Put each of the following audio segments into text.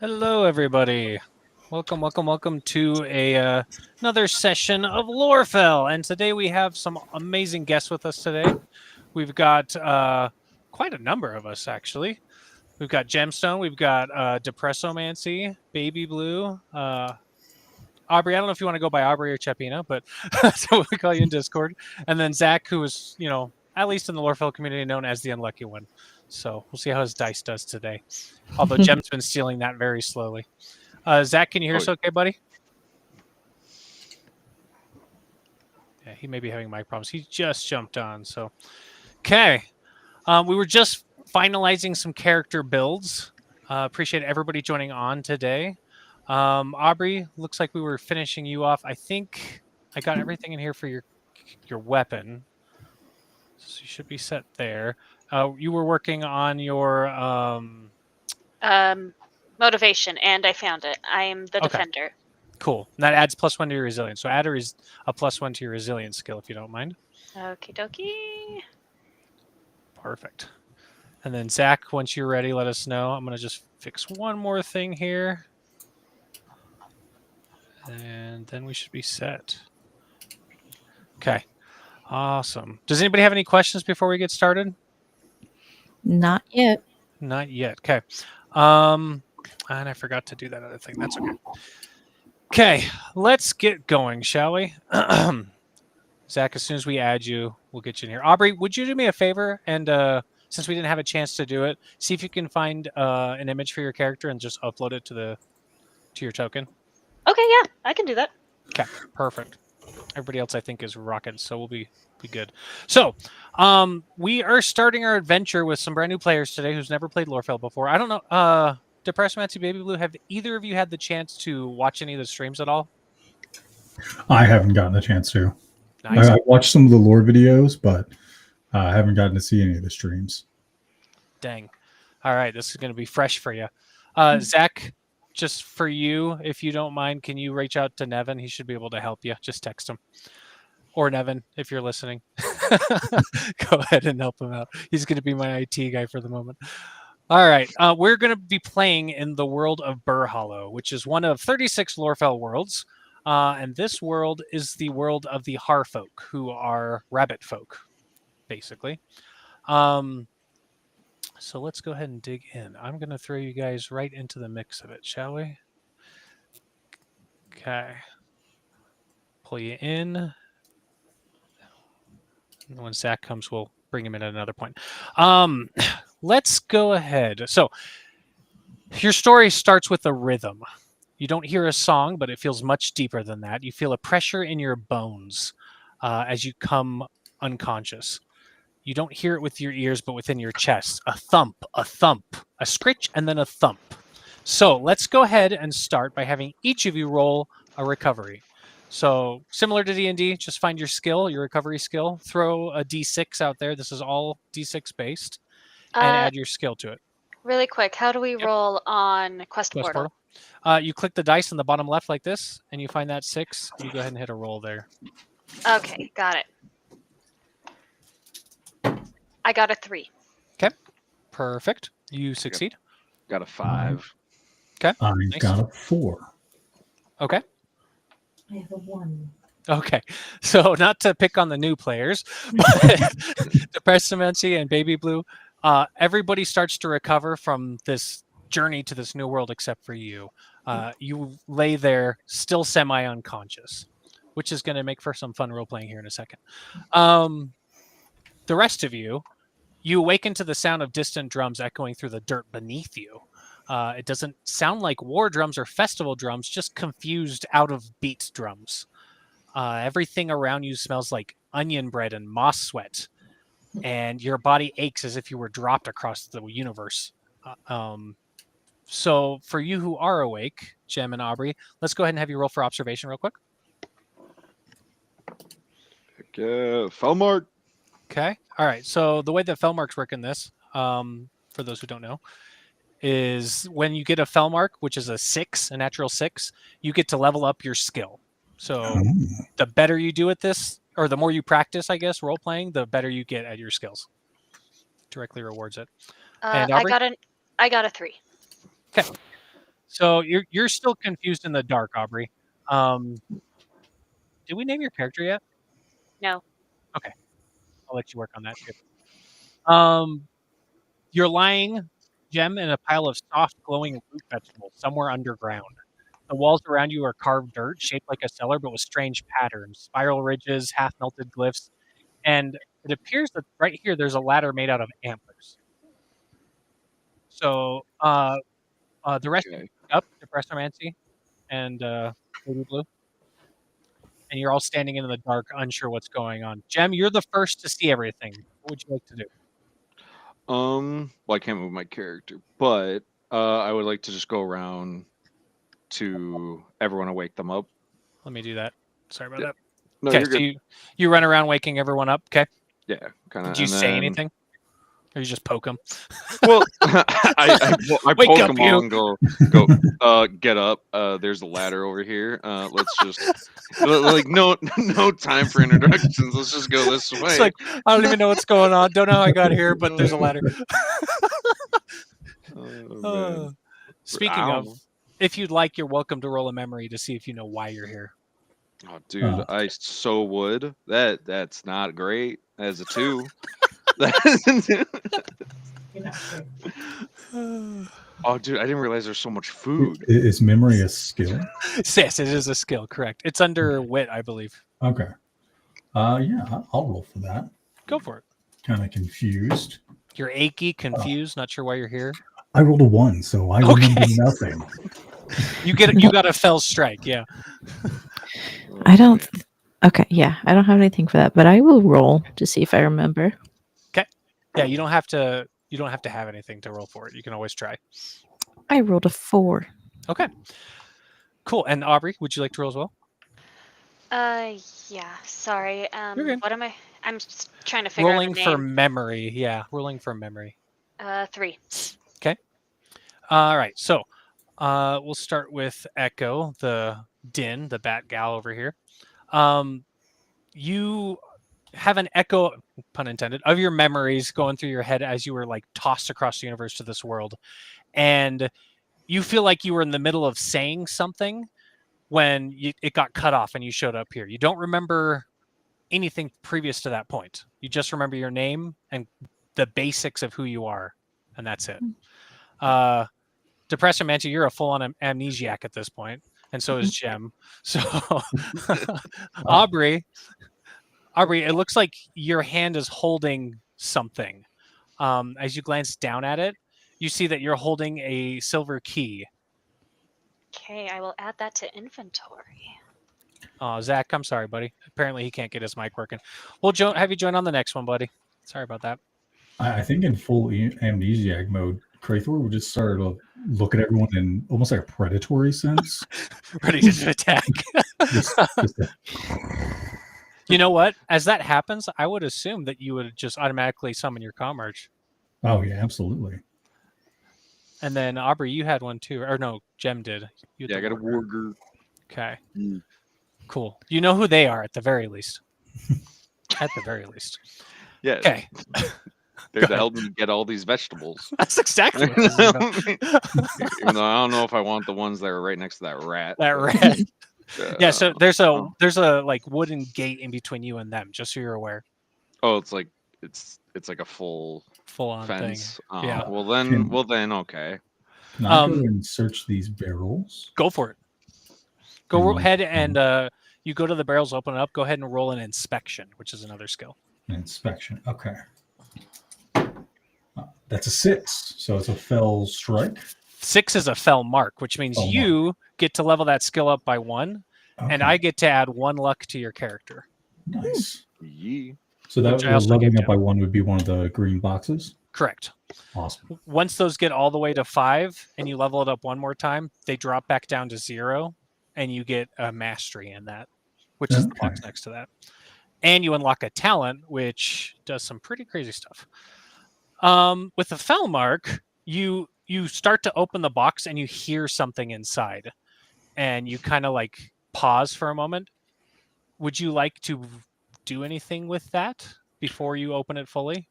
Hello, everybody. Welcome to another session of Lorefell. And today we have some amazing guests with us today. We've got quite a number of us, actually. We've got Gemstone, we've got Depressomancy, Baby Blue, Aubrey. I don't know if you want to go by Aubrey or Chepina, but so we call you in Discord. And then Zach, who is, at least in the Lorefell community, known as the Unlucky One. So we'll see how his dice does today. Although Jem's been stealing that very slowly. Zach, can you hear us okay, buddy? Yeah, he may be having mic problems. He just jumped on, so. Okay. We were just finalizing some character builds. Appreciate everybody joining on today. Aubrey, looks like we were finishing you off. I think I got everything in here for your weapon. So you should be set there. You were working on your... motivation, and I found it. I am the defender. Cool. And that adds +1 to your resilience. So add a +1 to your resilience skill, if you don't mind. Okie dokie. Perfect. And then Zach, once you're ready, let us know. I'm going to just fix one more thing here. And then we should be set. Okay. Awesome. Does anybody have any questions before we get started? Not yet. Not yet. Okay. And I forgot to do that other thing. That's okay. Okay, let's get going, shall we? Zach, as soon as we add you, we'll get you in here. Aubrey, would you do me a favor? And since we didn't have a chance to do it, see if you can find an image for your character and just upload it to your token. Okay, yeah, I can do that. Okay, perfect. Everybody else, I think, is rocking, so we'll be good. So, we are starting our adventure with some brand new players today who's never played Lorefell before. I don't know, Depressomancy, Baby Blue, have either of you had the chance to watch any of the streams at all? I haven't gotten a chance to. Nice. I watched some of the lore videos, but I haven't gotten to see any of the streams. Dang. All right, this is going to be fresh for you. Zach, just for you, if you don't mind, can you reach out to Nevin? He should be able to help you. Just text him. Or Nevin, if you're listening. Go ahead and help him out. He's going to be my IT guy for the moment. All right, we're going to be playing in the world of Burhallow, which is one of 36 Lorefell worlds. And this world is the world of the Harfolk, who are rabbit folk, basically. So let's go ahead and dig in. I'm going to throw you guys right into the mix of it, shall we? Okay. Pull you in. And when Zach comes, we'll bring him in at another point. Let's go ahead. So your story starts with a rhythm. You don't hear a song, but it feels much deeper than that. You feel a pressure in your bones as you come unconscious. You don't hear it with your ears, but within your chest. A thump, a scritch, and then a thump. So let's go ahead and start by having each of you roll a recovery. So similar to D&D, just find your skill, your recovery skill. Throw a D6 out there. This is all D6 based. And add your skill to it. Really quick, how do we roll on Quest Portal? You click the dice in the bottom left like this, and you find that 6. You go ahead and hit a roll there. Okay, got it. I got a 3. Okay, perfect. You succeed. Got a 5. Okay, I nice. got a 4. Okay. I have a 1. Okay, so not to pick on the new players, but Depressomancy and Baby Blue, everybody starts to recover from this journey to this new world except for you. You lay there still semi-unconscious, which is going to make for some fun role-playing here in a second. The rest of you awaken to the sound of distant drums echoing through the dirt beneath you. It doesn't sound like war drums or festival drums, just confused out-of-beat drums. Everything around you smells like onion bread and moss sweat, and your body aches as if you were dropped across the universe. So for you who are awake, Gem and Aubrey, let's go ahead and have you roll for observation real quick. Felmark. Okay. All right. So the way that Felmarks work in this, for those who don't know, is when you get a Felmark, which is a natural 6, you get to level up your skill. So the better you do at this, or the more you practice, I guess, role playing, the better you get at your skills. Directly rewards it. And I got a 3. Okay. So you're still confused in the dark, Aubrey. Did we name your character yet? No. Okay, I'll let you work on that too. You're lying, Gem, in a pile of soft, glowing root vegetables somewhere underground. The walls around you are carved dirt, shaped like a cellar, but with strange patterns, spiral ridges, half-melted glyphs, and it appears that right here there's a ladder made out of antlers. So the rest of you Okay. up, Depressomancy and Baby Blue, and you're all standing in the dark, unsure what's going on. Gem, you're the first to see everything. What would you like to do? Well, I can't move my character, but I would like to just go around to everyone and wake them up. Let me do that. Sorry about Yeah. that. No, Okay, you're so good. you run around waking everyone up. Okay. Yeah, kind of. Did you say anything? Or you just poke them? Well, I Wake poke up, them you. all and go, get up. There's a ladder over here. Let's just like no time for introductions. Let's just go this way. It's like, I don't even know what's going on. Don't know how I got here, but there's a ladder. Oh, man. Speaking I of, don't know. if you'd like, you're welcome to roll a memory to see if you know why you're here. Oh, dude, I so would. That's not great. As a 2. You're not sure. Oh, dude, I didn't realize there's so much food. Is memory a skill? Yes, it is a skill, correct. It's under wit, I believe. Okay. Yeah, I'll roll for that. Go for it. Kind of confused. You're achy, confused, not sure why you're here. I rolled a 1, so I remember Okay. nothing. You got a fell strike, yeah. I don't. Okay, yeah, I don't have anything for that, but I will roll to see if I remember. Yeah, you don't have to have anything to roll for it. You can always try. I rolled a 4. Okay. Cool. And Aubrey, would you like to roll as well? Yeah. Sorry. You're good. What am I? I'm just trying to figure Rolling out the for name. memory. Yeah, rolling for memory. 3. All right. So we'll start with Echo, the Din, the bat gal over here. You have an echo, pun intended, of your memories going through your head as you were like tossed across the universe to this world. And you feel like you were in the middle of saying something when it got cut off and you showed up here. You don't remember anything previous to that point. You just remember your name and the basics of who you are. And that's it. Depression Manchi, you're a full-on amnesiac at this point, and so is Gem. So, Aubrey, it looks like your hand is holding something. As you glance down at it, you see that you're holding a silver key. Okay, I will add that to inventory. Oh, Zach, I'm sorry, buddy. Apparently, he can't get his mic working. We'll have you join on the next one, buddy. Sorry about that. I think in full amnesiac mode, Krathor would just start to look at everyone in almost like a predatory sense. Ready to attack. Just You know what? As that happens, I would assume that you would just automatically summon your Commerce. oh, yeah, absolutely. And then Aubrey, you had one too, or no, Gem did. You had Yeah, I the got a Warger. warger. Okay, Mm. cool. You know who they are at the very least. At the very least. Yeah, Okay, they're to help me get all these vegetables. that's exactly what I was about. Even though I don't know if I want the ones that are right next to that rat. That but, rat. Yeah, so there's oh. a like wooden gate in between you and them, just so you're aware. Oh, it's like a full Full-on fence. thing. Oh, Yeah. well then, okay. Can I go and search these barrels? Go for it. Go Mm. ahead and you go to the barrels, open it up. Go ahead and roll an inspection, which is another skill. Inspection. Okay. That's a 6, so it's a fell strike. 6 is a fell mark, which means Fell you get to level that skill up by 1, Okay. and I get to add 1 luck to your character. Nice. Yee. So that Which I also leveling gave up by 1 would be one of the green boxes. Correct. Awesome. Once those get all the way to 5 and you level it up one more time, they drop back down to 0, and you get a mastery in that, which is the box Okay. next to that. And you unlock a talent, which does some pretty crazy stuff. With the fell mark, you start to open the box and you hear something inside, and you kind of like pause for a moment. Would you like to do anything with that before you open it fully?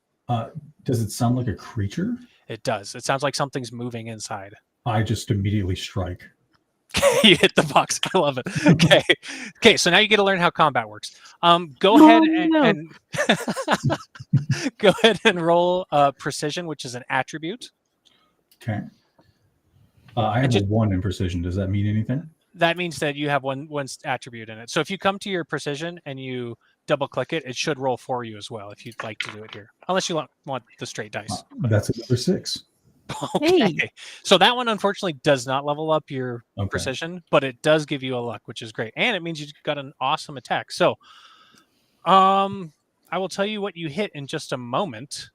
Does it sound like a creature? It does. It sounds like something's moving inside. I just immediately strike. You hit the box. I love it. Okay. Okay. So now you get to learn how combat works. Go ahead and go ahead and roll precision, which is an attribute. Okay. I have a 1 in precision. Does that mean anything? That means that you have one attribute in it. So if you come to your precision and you double click it, it should roll for you as well if you'd like to do it here. Unless you want the straight dice. That's another 6. Okay. Hey. So that one unfortunately does not level up your precision, but it does give you a luck, which is great. And it means you got an awesome attack. So I will tell you what you hit in just a moment.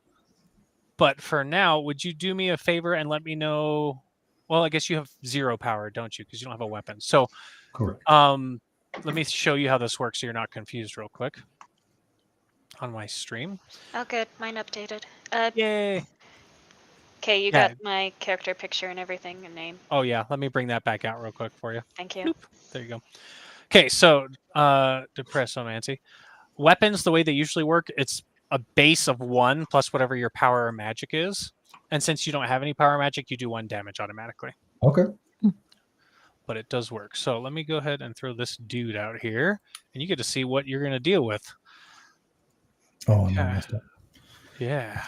But for now, would you do me a favor and let me know? Well, I guess you have 0 power, don't you? Because you don't have a weapon. So Correct. let me show you how this works so you're not confused real quick on my stream. Oh, good. Mine updated. Yay. Okay, you got my character picture and everything and name. Oh, yeah. Let me bring that back out real quick for you. Thank you. Bloop. There you go. Okay, so Depressomancy. Weapons, the way they usually work, it's a base of 1 plus whatever your power or magic is. And since you don't have any power or magic, you do 1 damage automatically. Okay. But it does work. So let me go ahead and throw this dude out here, and you get to see what you're going to deal with. Oh, no, I messed up. Yeah.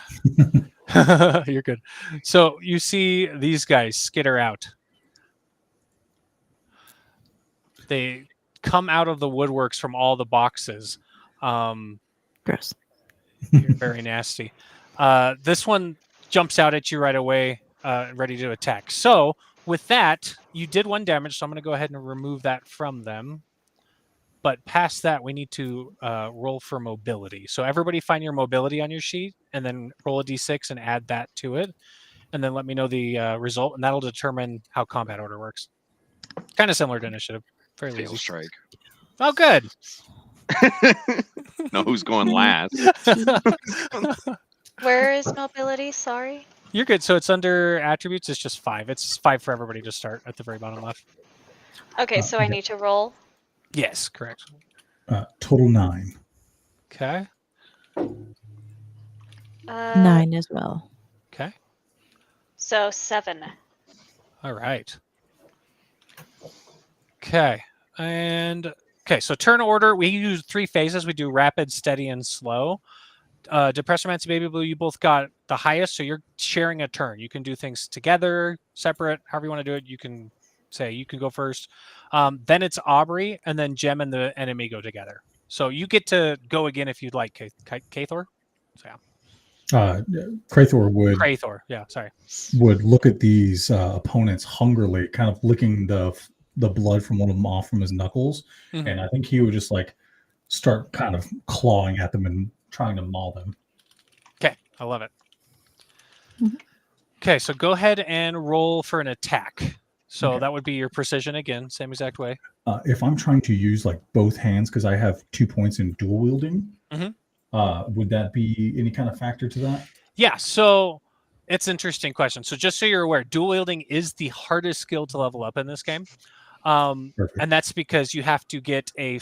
You're good. So you see these guys skitter out. They come out of the woodworks from all the boxes. Gross. You're very nasty. This one jumps out at you right away, ready to attack. So with that, you did 1 damage, so I'm going to go ahead and remove that from them. But past that, we need to roll for mobility. So everybody find your mobility on your sheet, and then roll a d6 and add that to it. And then let me know the result, and that'll determine how combat order works. Kind of similar to initiative. Very Fail easy. strike. Oh, good. Know who's going last. Where is mobility? Sorry. You're good. So it's under attributes. It's just 5. It's 5 for everybody to start at the very bottom left. Okay, so I need to roll. Yes, correct. Total 9. Okay. 9 as well. Okay. So 7. All right. Okay. And okay, so turn order, we use 3 phases. We do rapid, steady, and slow. Depressomancy, Baby Blue, you both got the highest, so you're sharing a turn. You can do things together, separate, however you want to do it. You can say you can go first. Then it's Aubrey, and then Gem and the enemy go together. So you get to go again if you'd like, Kathor. So yeah. Krathor would Krathor, yeah, sorry. would look at these opponents hungrily, kind of licking the blood from one of them off from his knuckles, and I think he would just like start kind of clawing at them and trying to maul them. Okay, I love it. Okay, so go ahead and roll for an attack. So that would be your precision again, same exact way. If I'm trying to use like both hands because I have 2 points in dual wielding, would that be any kind of factor to that? Yeah, so it's an interesting question. So just so you're aware, dual wielding is the hardest skill to level up in this game. And that's because you have to get a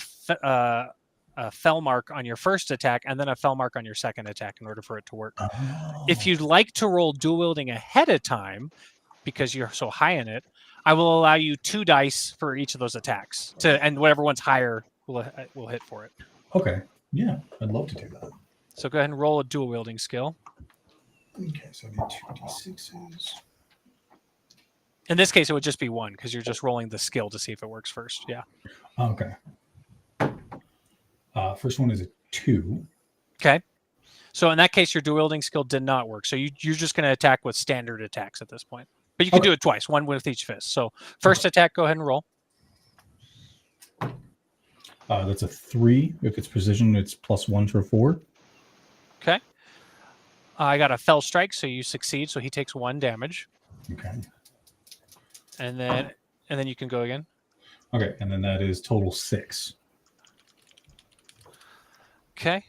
fell mark on your first attack and then a fell mark on your second attack in order for it to work. If you'd like to roll dual wielding ahead of time, because you're so high in it, I will allow you 2 dice for each of those attacks, and whatever one's higher will hit for it. Okay. Yeah, I'd love to do that. So go ahead and roll a dual wielding skill. Okay, so I get 2 d6s. In this case, it would just be 1 because you're just rolling the skill to see if it works first. Yeah. Okay. First one is a 2. Okay. So in that case, your dual wielding skill did not work. So you're just going to attack with standard attacks at this point. But you can do it twice, 1 with each fist. So first attack, go ahead and roll. That's a 3. If it's precision, it's +1 for 4. Okay. I got a fell strike, so you succeed. So he takes 1 damage. Okay. And then you can go again. Okay, and then that is total 6. Okay.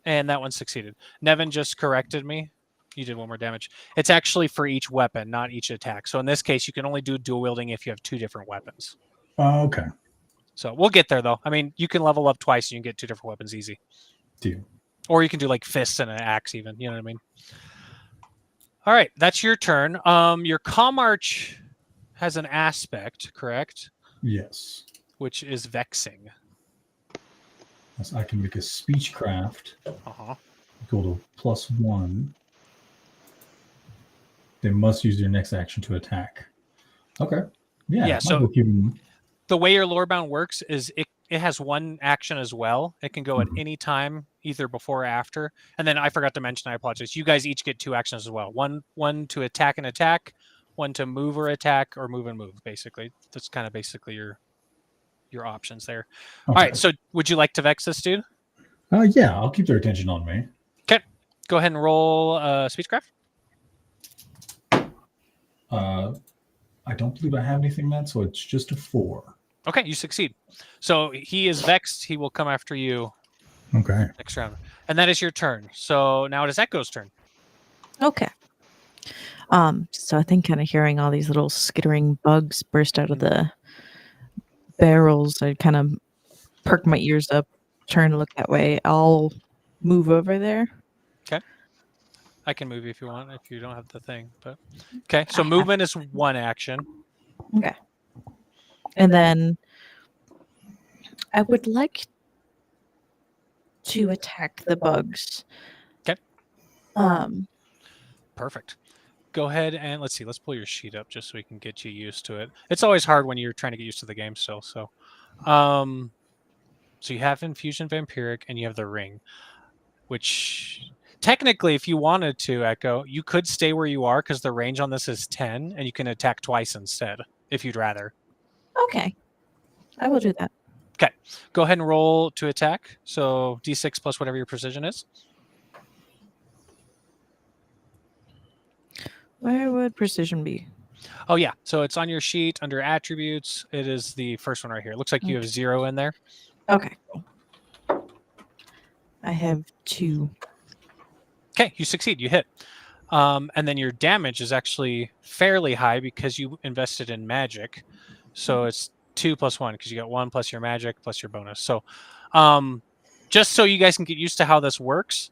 And that one succeeded. Nevin just corrected me. You did 1 more damage. It's actually for each weapon, not each attack. So in this case, you can only do dual wielding if you have 2 different weapons. Okay. So we'll get there, though. I mean, you can level up twice and you can get 2 different weapons easy. Deal. Or you can do like fists and an axe even. You know what I mean? All right, that's your turn. Your calm arch has an aspect, correct? Yes. Which is vexing. Yes, I can make a speechcraft Uh-huh. equal to +1. They must use their next action to attack. Okay. Yeah. So keep them... the way your lorebound works is it has one action as well. It can go at Mhm. any time, either before or after. And then I forgot to mention, I apologize. You guys each get 2 actions as well. One to attack and attack, one to move or attack, or move and move, basically. That's kind of basically your options there. Okay. All right, so would you like to vex this dude? Yeah, I'll keep their attention on me. Okay. Go ahead and roll speechcraft. I don't believe I have anything, man, so it's just a 4. Okay, you succeed. So he is vexed. He will come after you Okay. next round. And that is your turn. So now it is Echo's turn. Okay. So I think kind of hearing all these little skittering bugs burst out of the barrels, I kind of perk my ears up, turn to look that way. I'll move over there. I can move if you want, if you don't have the thing. But okay, so movement is 1 action. Okay. And then I would like to attack the bugs. Okay. Perfect. Go ahead and let's see. Let's pull your sheet up just so we can get you used to it. It's always hard when you're trying to get used to the game still. So, so you have Infusion Vampiric and you have the Ring, which technically, if you wanted to, Echo, you could stay where you are because the range on this is 10, and you can attack twice instead if you'd rather. Okay. I will do that. Okay. Go ahead and roll to attack. So D6 plus whatever your precision is. Where would precision be? Oh, yeah. So it's on your sheet under attributes. It is the first one right here. It looks like you have 0 in there. Okay. I have 2. Okay, you succeed. You hit. And then your damage is actually fairly high because you invested in magic. So it's 2 plus 1 because you got 1 plus your magic plus your bonus. So just so you guys can get used to how this works,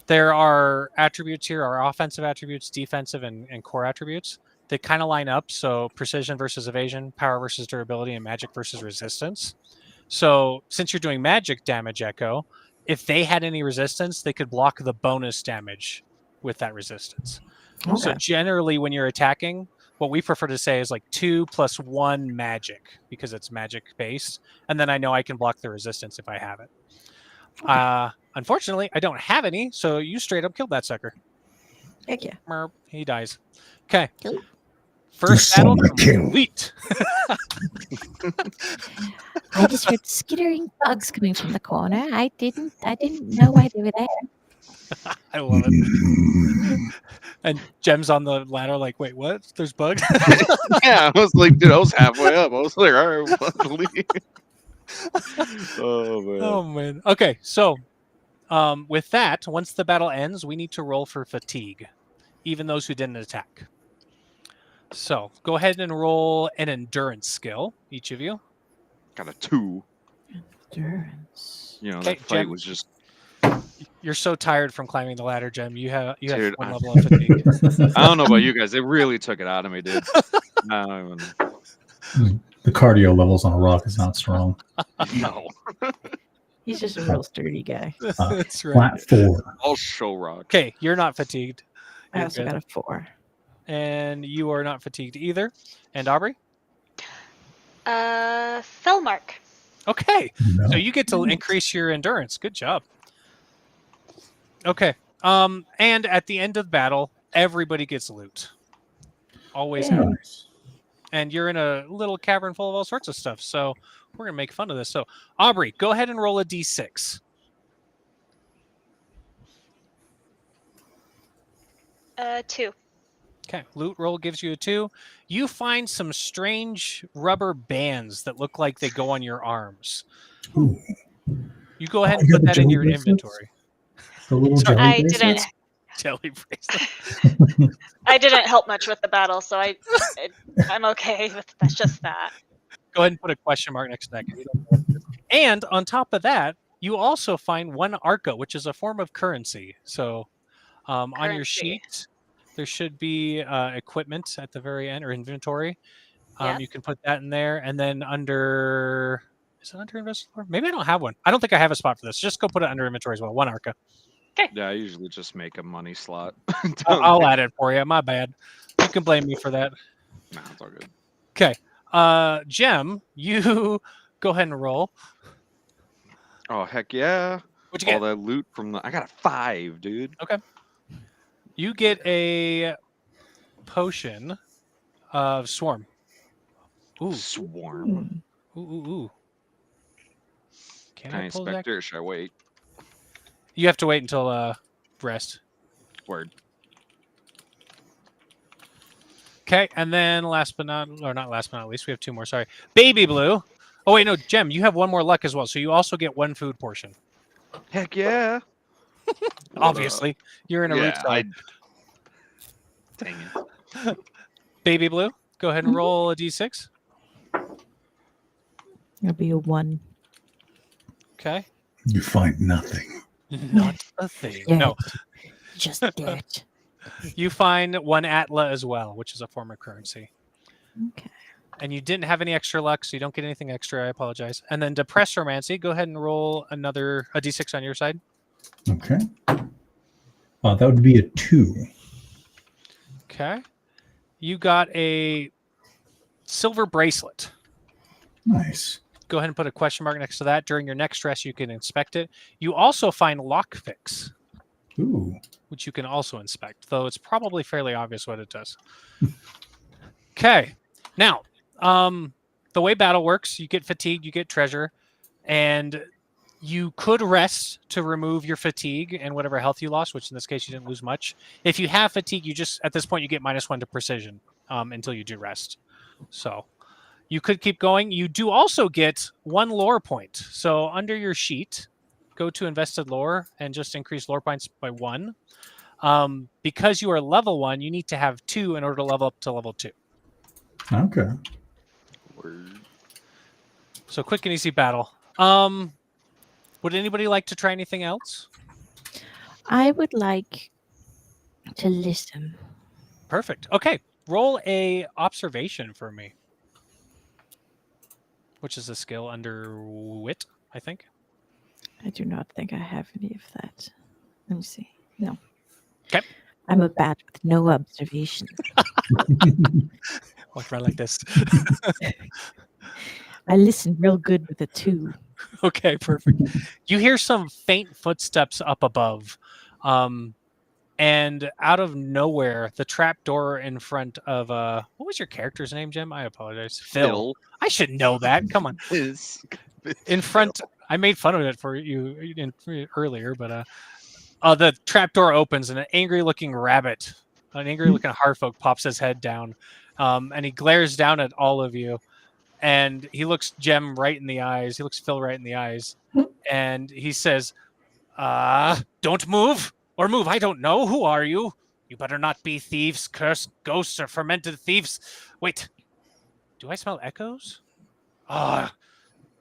there are attributes here, are offensive attributes, defensive, and core attributes. They kind of line up. So precision versus evasion, power versus durability, and magic versus resistance. So since you're doing magic damage, Echo, if they had any resistance, they could block the bonus damage with that resistance. Okay. So generally when you're attacking, what we prefer to say is like 2 plus 1 magic because it's magic based. And then I know I can block the resistance if I have it. Unfortunately, I don't have any, so you straight up killed that sucker. Heck yeah. Merp, he dies. Okay. Cool. First battle complete. I just heard skittering bugs coming from the corner. I didn't know why they were there. I love it. And Jem's on the ladder like, wait, what? There's bugs? Yeah, I was like, dude, I was halfway up. I was like, all right, let's leave. Oh man. Oh man. Okay, so with that, once the battle ends, we need to roll for fatigue, even those who didn't attack. So go ahead and roll an endurance skill, each of you. Got a 2. Endurance. You know, Okay, that fight Jem. was just. You're so tired from climbing the ladder, Jem. You have Dude, 1 level of fatigue. I don't know about you guys. It really took it out of me, dude. I don't even. The cardio levels on a rock is not strong. No. He's just a real sturdy guy. That's right. Flat 4. I'll show rock. Okay, you're not fatigued. I You're also good. got a 4. And you are not fatigued either. And Aubrey? Fellmark. Okay. No. So you get to increase your endurance. Good job. Okay. And at the end of battle, everybody gets loot. Always Yeah. happens. Nice. And you're in a little cavern full of all sorts of stuff. So we're gonna make fun of this. So Aubrey, go ahead and roll a d6. 2. Okay. Loot roll gives you a 2. You find some strange rubber bands that look like they go on your arms. Ooh. You go ahead Oh, and you got put the that in jelly your bracelets? inventory. The little Sorry, jelly I didn't. bracelets? Jelly bracelet. I didn't help much with the battle, so I'm okay with just that. Go ahead and put a question mark next to that. 'Cause we don't know what it is. And on top of that, you also find 1 arca, which is a form of currency. So on your Currency. sheet, there should be equipment at the very end or inventory. Yes. You can put that in there, and then under is it under inventory? Maybe I don't have one. I don't think I have a spot for this. Just go put it under inventory as well. One Arca. Yeah, I usually just make a money slot. I'll add it for you. My bad. You can blame me for that. Nah, it's all good. Okay. Jem, you go ahead and roll. Oh heck yeah! What'd you All get? that loot from the. I got a 5, dude. You get a potion of swarm. Ooh. Swarm. Ooh. Can Can I I pull inspect that? it or should I wait? You have to wait until rest. Word. Okay, and then not last but not least, we have 2 more. Sorry, Baby Blue. Oh wait, no, Jem, you have 1 more luck as well, so you also get 1 food portion. Heck yeah! Obviously, you're in a root cellar. Dang it. Baby Blue, go ahead and roll a d6. It'll be a 1. Okay, You find nothing. not a thing. Yeah. No, Just dirt. you find 1 Atla as well, which is a form of currency. Okay. And you didn't have any extra luck, so you don't get anything extra. I apologize. And then Depress Romancy, go ahead and roll a d6 on your side. Okay. That would be a 2. Okay. You got a silver bracelet. Nice. Go ahead and put a question mark next to that. During your next rest, you can inspect it. You also find lockpicks, Ooh. which you can also inspect, though it's probably fairly obvious what it does. Okay. Now, the way battle works, you get fatigue, you get treasure, and you could rest to remove your fatigue and whatever health you lost, which in this case you didn't lose much. If you have fatigue, you just at this point you get -1 to precision until you do rest. So you could keep going. You do also get 1 lore point. So under your sheet, go to invested lore and just increase lore points by 1. Because you are level 1, you need to have 2 in order to level up to level 2. Okay. Word. So quick and easy battle. Would anybody like to try anything else? I would like to listen. Perfect. Okay. Roll a observation for me. Which is a skill under wit, I think. I do not think I have any of that. Let me see. No. Okay. I'm a bat with no observation. Walk around like this. I listen real good with a 2. Okay, perfect. You hear some faint footsteps up above. And out of nowhere, the trapdoor in front of what was your character's name, Jim? I apologize. Phil. I should know that. Come on. In front, I made fun of it for you earlier, but the trapdoor opens and an angry-looking rabbit, an angry-looking Harfolk pops his head down, and he glares down at all of you, and he looks Jem right in the eyes. He looks Phil right in the eyes, and he says, "Don't move, or move. I don't know. Who are you? You better not be thieves, cursed ghosts, or fermented thieves. Wait, do I smell echoes?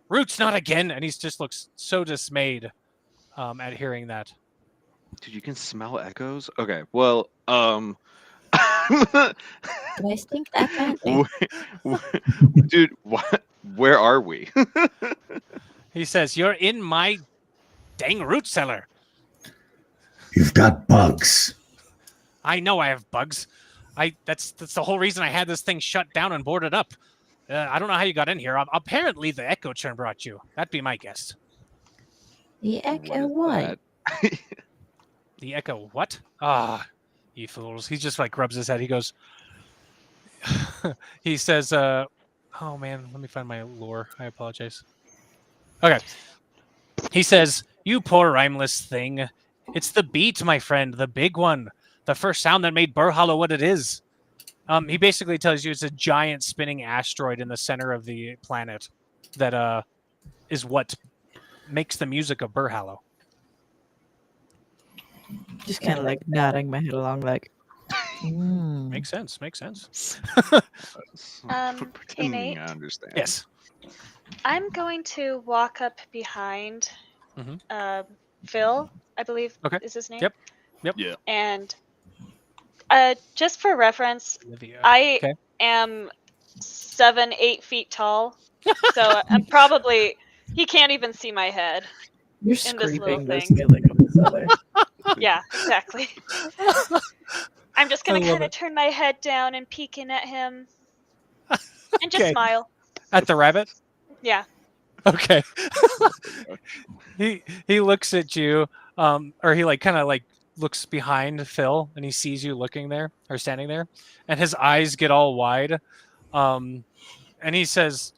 Roots, not again!" And he just looks so dismayed at hearing that. Dude, you can smell echoes? Okay, well, Do I stink that badly? dude, where are we? He says, "You're in my dang root cellar." You've got bugs. I know I have bugs. That's the whole reason I had this thing shut down and boarded up. I don't know how you got in here. Apparently the echo churn brought you. That'd be my guess. The echo what? The echo what? You fools. He just like rubs his head. He goes, he says, oh man, let me find my lore. I apologize. Okay. He says, "You poor rhymeless thing. It's the beat, my friend, the big one. The first sound that made Burhallow what it is." He basically tells you it's a giant spinning asteroid in the center of the planet that is what makes the music of Burhallow. Just kind of like nodding my head along, like, Makes sense. Makes sense. Pretending Nate? I understand. Yes. I'm going to walk up behind Mhm. Phil, I believe Okay. is his name. Yep. Yeah. And Just for reference, Olivia. I Okay. am 7-8 feet tall, so I'm probably he can't even see my head. You're In this little scraping the thing. ceiling of the cellar. Yeah, exactly. I'm just gonna I love kind of it. turn my head down and peek in at him, and just Okay. smile. At the rabbit? Yeah. Okay. he looks at you, or he like kind of like looks behind Phil, and he sees you looking there or standing there, and his eyes get all wide, and he says,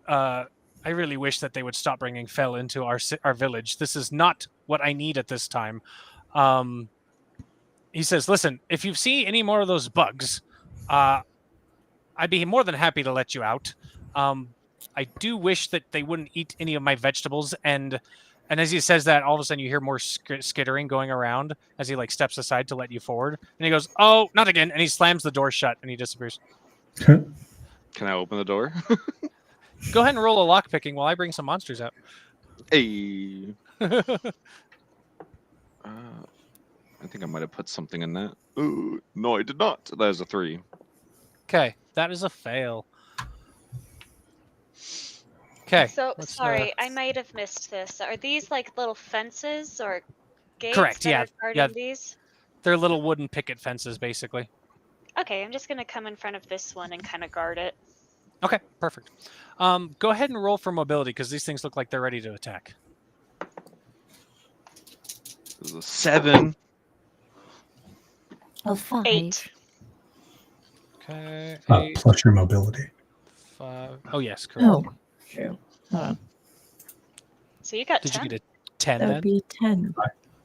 "I really wish that they would stop bringing Phil into our village. This is not what I need at this time." Um, he says, "Listen, if you see any more of those bugs, I'd be more than happy to let you out. I do wish that they wouldn't eat any of my vegetables." And as he says that, all of a sudden you hear more skittering going around as he like steps aside to let you forward. And he goes, "Oh, not again!" And he slams the door shut and he disappears. Can I open the door? Go ahead and roll a lock picking while I bring some monsters out. Hey. I think I might have put something in that. Ooh, no, I did not. That is a 3. Okay, that is a fail. Okay. So let's, sorry, I might have missed this. Are these like little fences or gates Correct, that yeah, are guarding yeah. these? They're little wooden picket fences, basically. Okay, I'm just gonna come in front of this one and kind of guard it. Okay, perfect. Go ahead and roll for mobility because these things look like they're ready to attack. This is a 7. Oh, 5. 8. Okay, 8, Plus your mobility. 5. Oh yes, correct. Oh, true. Hold on. So you got Did 10. you get a 10 That then? would be 10.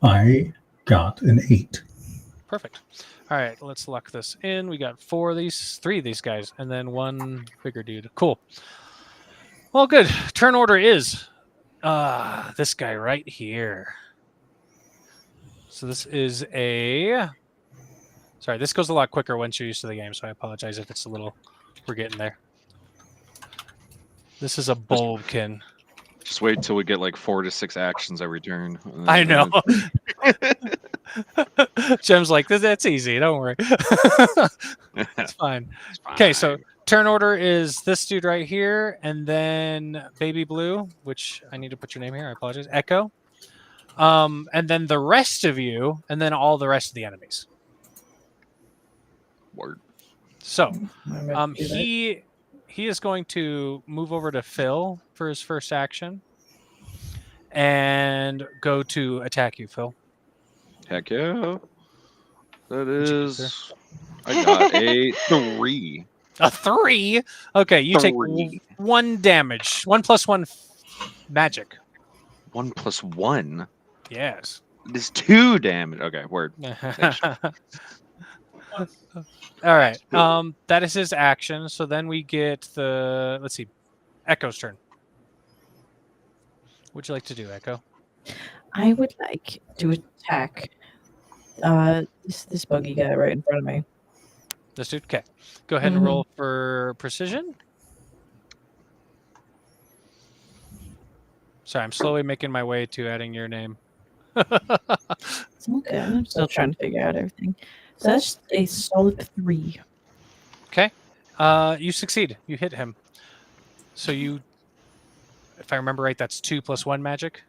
I got an 8. Perfect. All right, let's lock this in. We got 3 of these guys, and then 1 bigger dude. Cool. Well, good. Turn order is this guy right here. So this is a... Sorry, this goes a lot quicker once you're used to the game, so I apologize if it's a little... We're getting there. This is a Bulbkin. Just wait till we get like 4 to 6 actions every turn. I know. Jem's like, that's easy. Don't worry. It's fine. Okay, so turn order is this dude right here, and then Baby Blue, which I need to put your name here. I apologize. Echo. And then the rest of you, and then all the rest of the enemies. Word. So, I'm gonna do that. he is going to move over to Phil for his first action, and go to attack you, Phil. Heck yeah. That What'd you get there? is. I got a 3. A 3. Okay, you take 3. 1 damage. 1 plus 1 magic. 1 plus 1. Yes. It is 2 damage. Okay, word. All right. That is his action. So then we get the, let's see, Echo's turn. What'd you like to do, Echo? I would like to attack this buggy guy right in front of me. This dude? Okay. Go ahead and roll for precision. Sorry, I'm slowly making my way to adding your name. It's okay. I'm still trying to figure out everything. So that's a solid 3. Okay. You succeed. You hit him. So you, if I remember right, that's 2 plus 1 magic.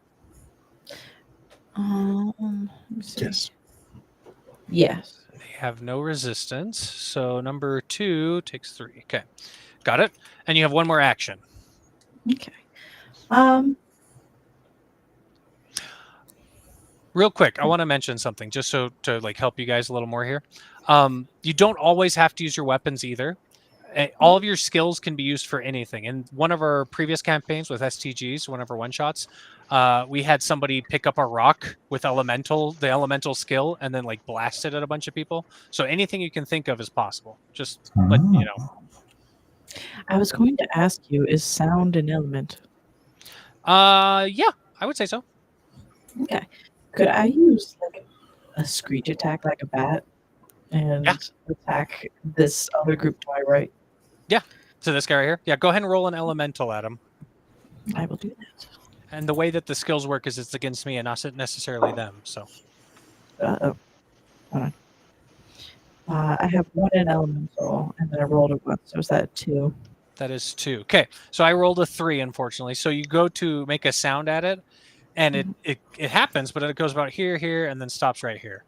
Let me see. Yes. Yes. They have no resistance. So number 2 takes 3. Okay. Got it. And you have 1 more action. Okay. Real quick, I want to mention something just so to like help you guys a little more here. You don't always have to use your weapons either. All of your skills can be used for anything. In one of our previous campaigns with STGs, one of our one-shots, we had somebody pick up a rock with the elemental skill, and then like blast it at a bunch of people. So anything you can think of is possible. Just let you know. I was going to ask you, is sound an element? Yeah, I would say so. Okay. Could I use like a screech attack like a bat and attack this other group to my right? Yeah. So this guy right here. Yeah, go ahead and roll an elemental at him. I will do that. And the way that the skills work is it's against me and not necessarily them. So Uh-oh. Hold on. I have 1 in elemental, and then I rolled a 1, so is that 2? That is 2. Okay, so I rolled a 3, unfortunately. So you go to make a sound at it, and it happens, but it goes about here, and then stops right here.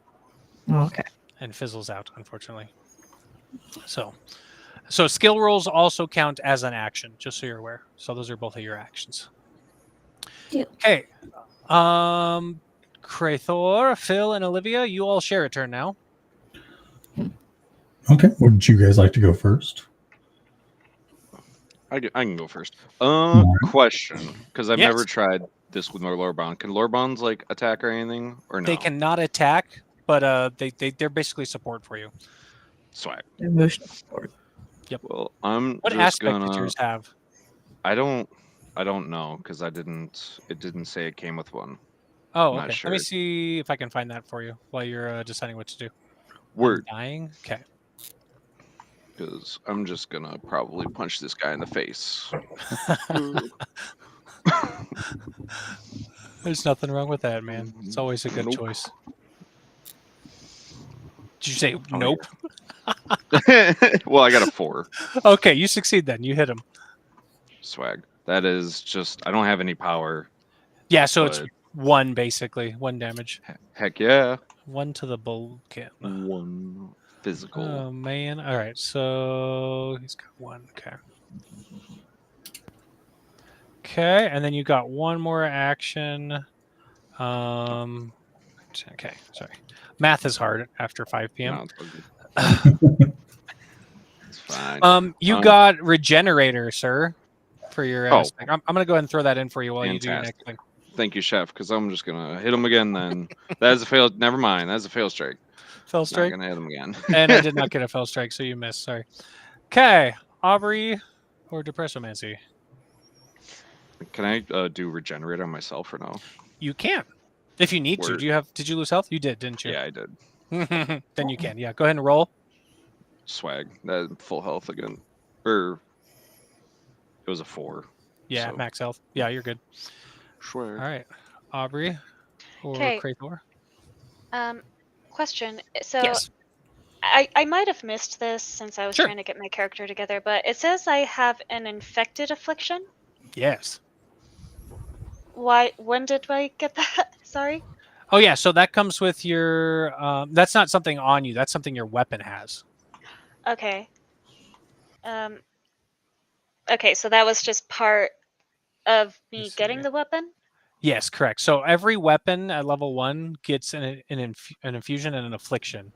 Oh, okay. And fizzles out, unfortunately. So skill rolls also count as an action, just so you're aware. So those are both of your actions. Deal. Okay. Krathor, Phil, and Olivia, you all share a turn now. Okay. Would you guys like to go first? I can go first. Alright. Question, because I've Yes. never tried this with my Lorbond. Can Lorbonds like attack or anything, or no? They cannot attack, but they're basically support for you. Swag. Emotional support. Well, I'm What just aspect gonna. did yours have? I don't know because it didn't say it came with one. Oh, Not okay. sure. Let me see if I can find that for you while you're deciding what to do. Word, Dying. Okay. because I'm just gonna probably punch this guy in the face. There's nothing wrong with that, man. It's always a good Nope. choice. Did you say Oh, nope? Well, I got a 4. Okay, you succeed then. You hit him. Swag. That is just. I don't have any power. Yeah, so it's But- 1 basically. 1 damage. Heck yeah. 1 to the Bulbkin. 1 physical. Oh man. All right. So he's got 1. Okay. Okay, and then you got 1 more action. Okay, sorry. Math is hard after 5 p.m. No, it's all good. It's fine. You got Regenerator, sir, for your Oh. aspect. I'm gonna go ahead and throw that in for you while you do your Fantastic. next thing. Thank you, Chef, because I'm just gonna hit him again. Then that is a fail. Never mind. That's a fail strike. Fell Not strike, gonna hit him again. and I did not get a fell strike, so you missed. Sorry. Okay, Aubrey or Depressomancy. Can I do regenerate on myself or no? You can, if you need to. Word. Did you lose health? You did, didn't you? Yeah, I did. Then you can. Yeah, go ahead and roll. Swag. That full health again. Or it was a 4. Yeah, So- max health. Yeah, you're good. Swag. All right, Aubrey or 'Kay. Krathor. Question. So Yes. I might have missed this since I was Sure. trying to get my character together, but it says I have an infected affliction. Yes. Why? When did I get that? Sorry. Oh yeah, so that comes with your. That's not something on you. That's something your weapon has. Okay. Okay, so that was just part of me Let's getting see. the weapon. Yes, correct. So every weapon at level 1 gets an infusion and an affliction.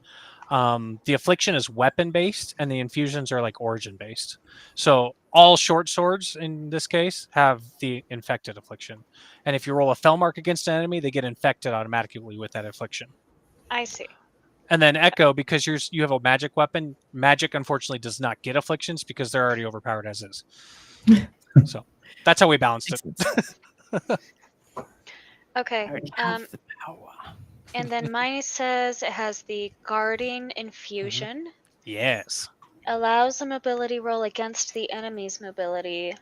The affliction is weapon based, and the infusions are like origin based. So all short swords in this case have the infected affliction, and if you roll a fell mark against an enemy, they get infected automatically with that affliction. I see. And then Echo, because you have a magic weapon, magic unfortunately does not get afflictions because they're already overpowered as is. So that's how we balanced it. Okay. I already have the power. And then mine says it has the guarding infusion. Yes. Allows a mobility roll against the enemy's mobility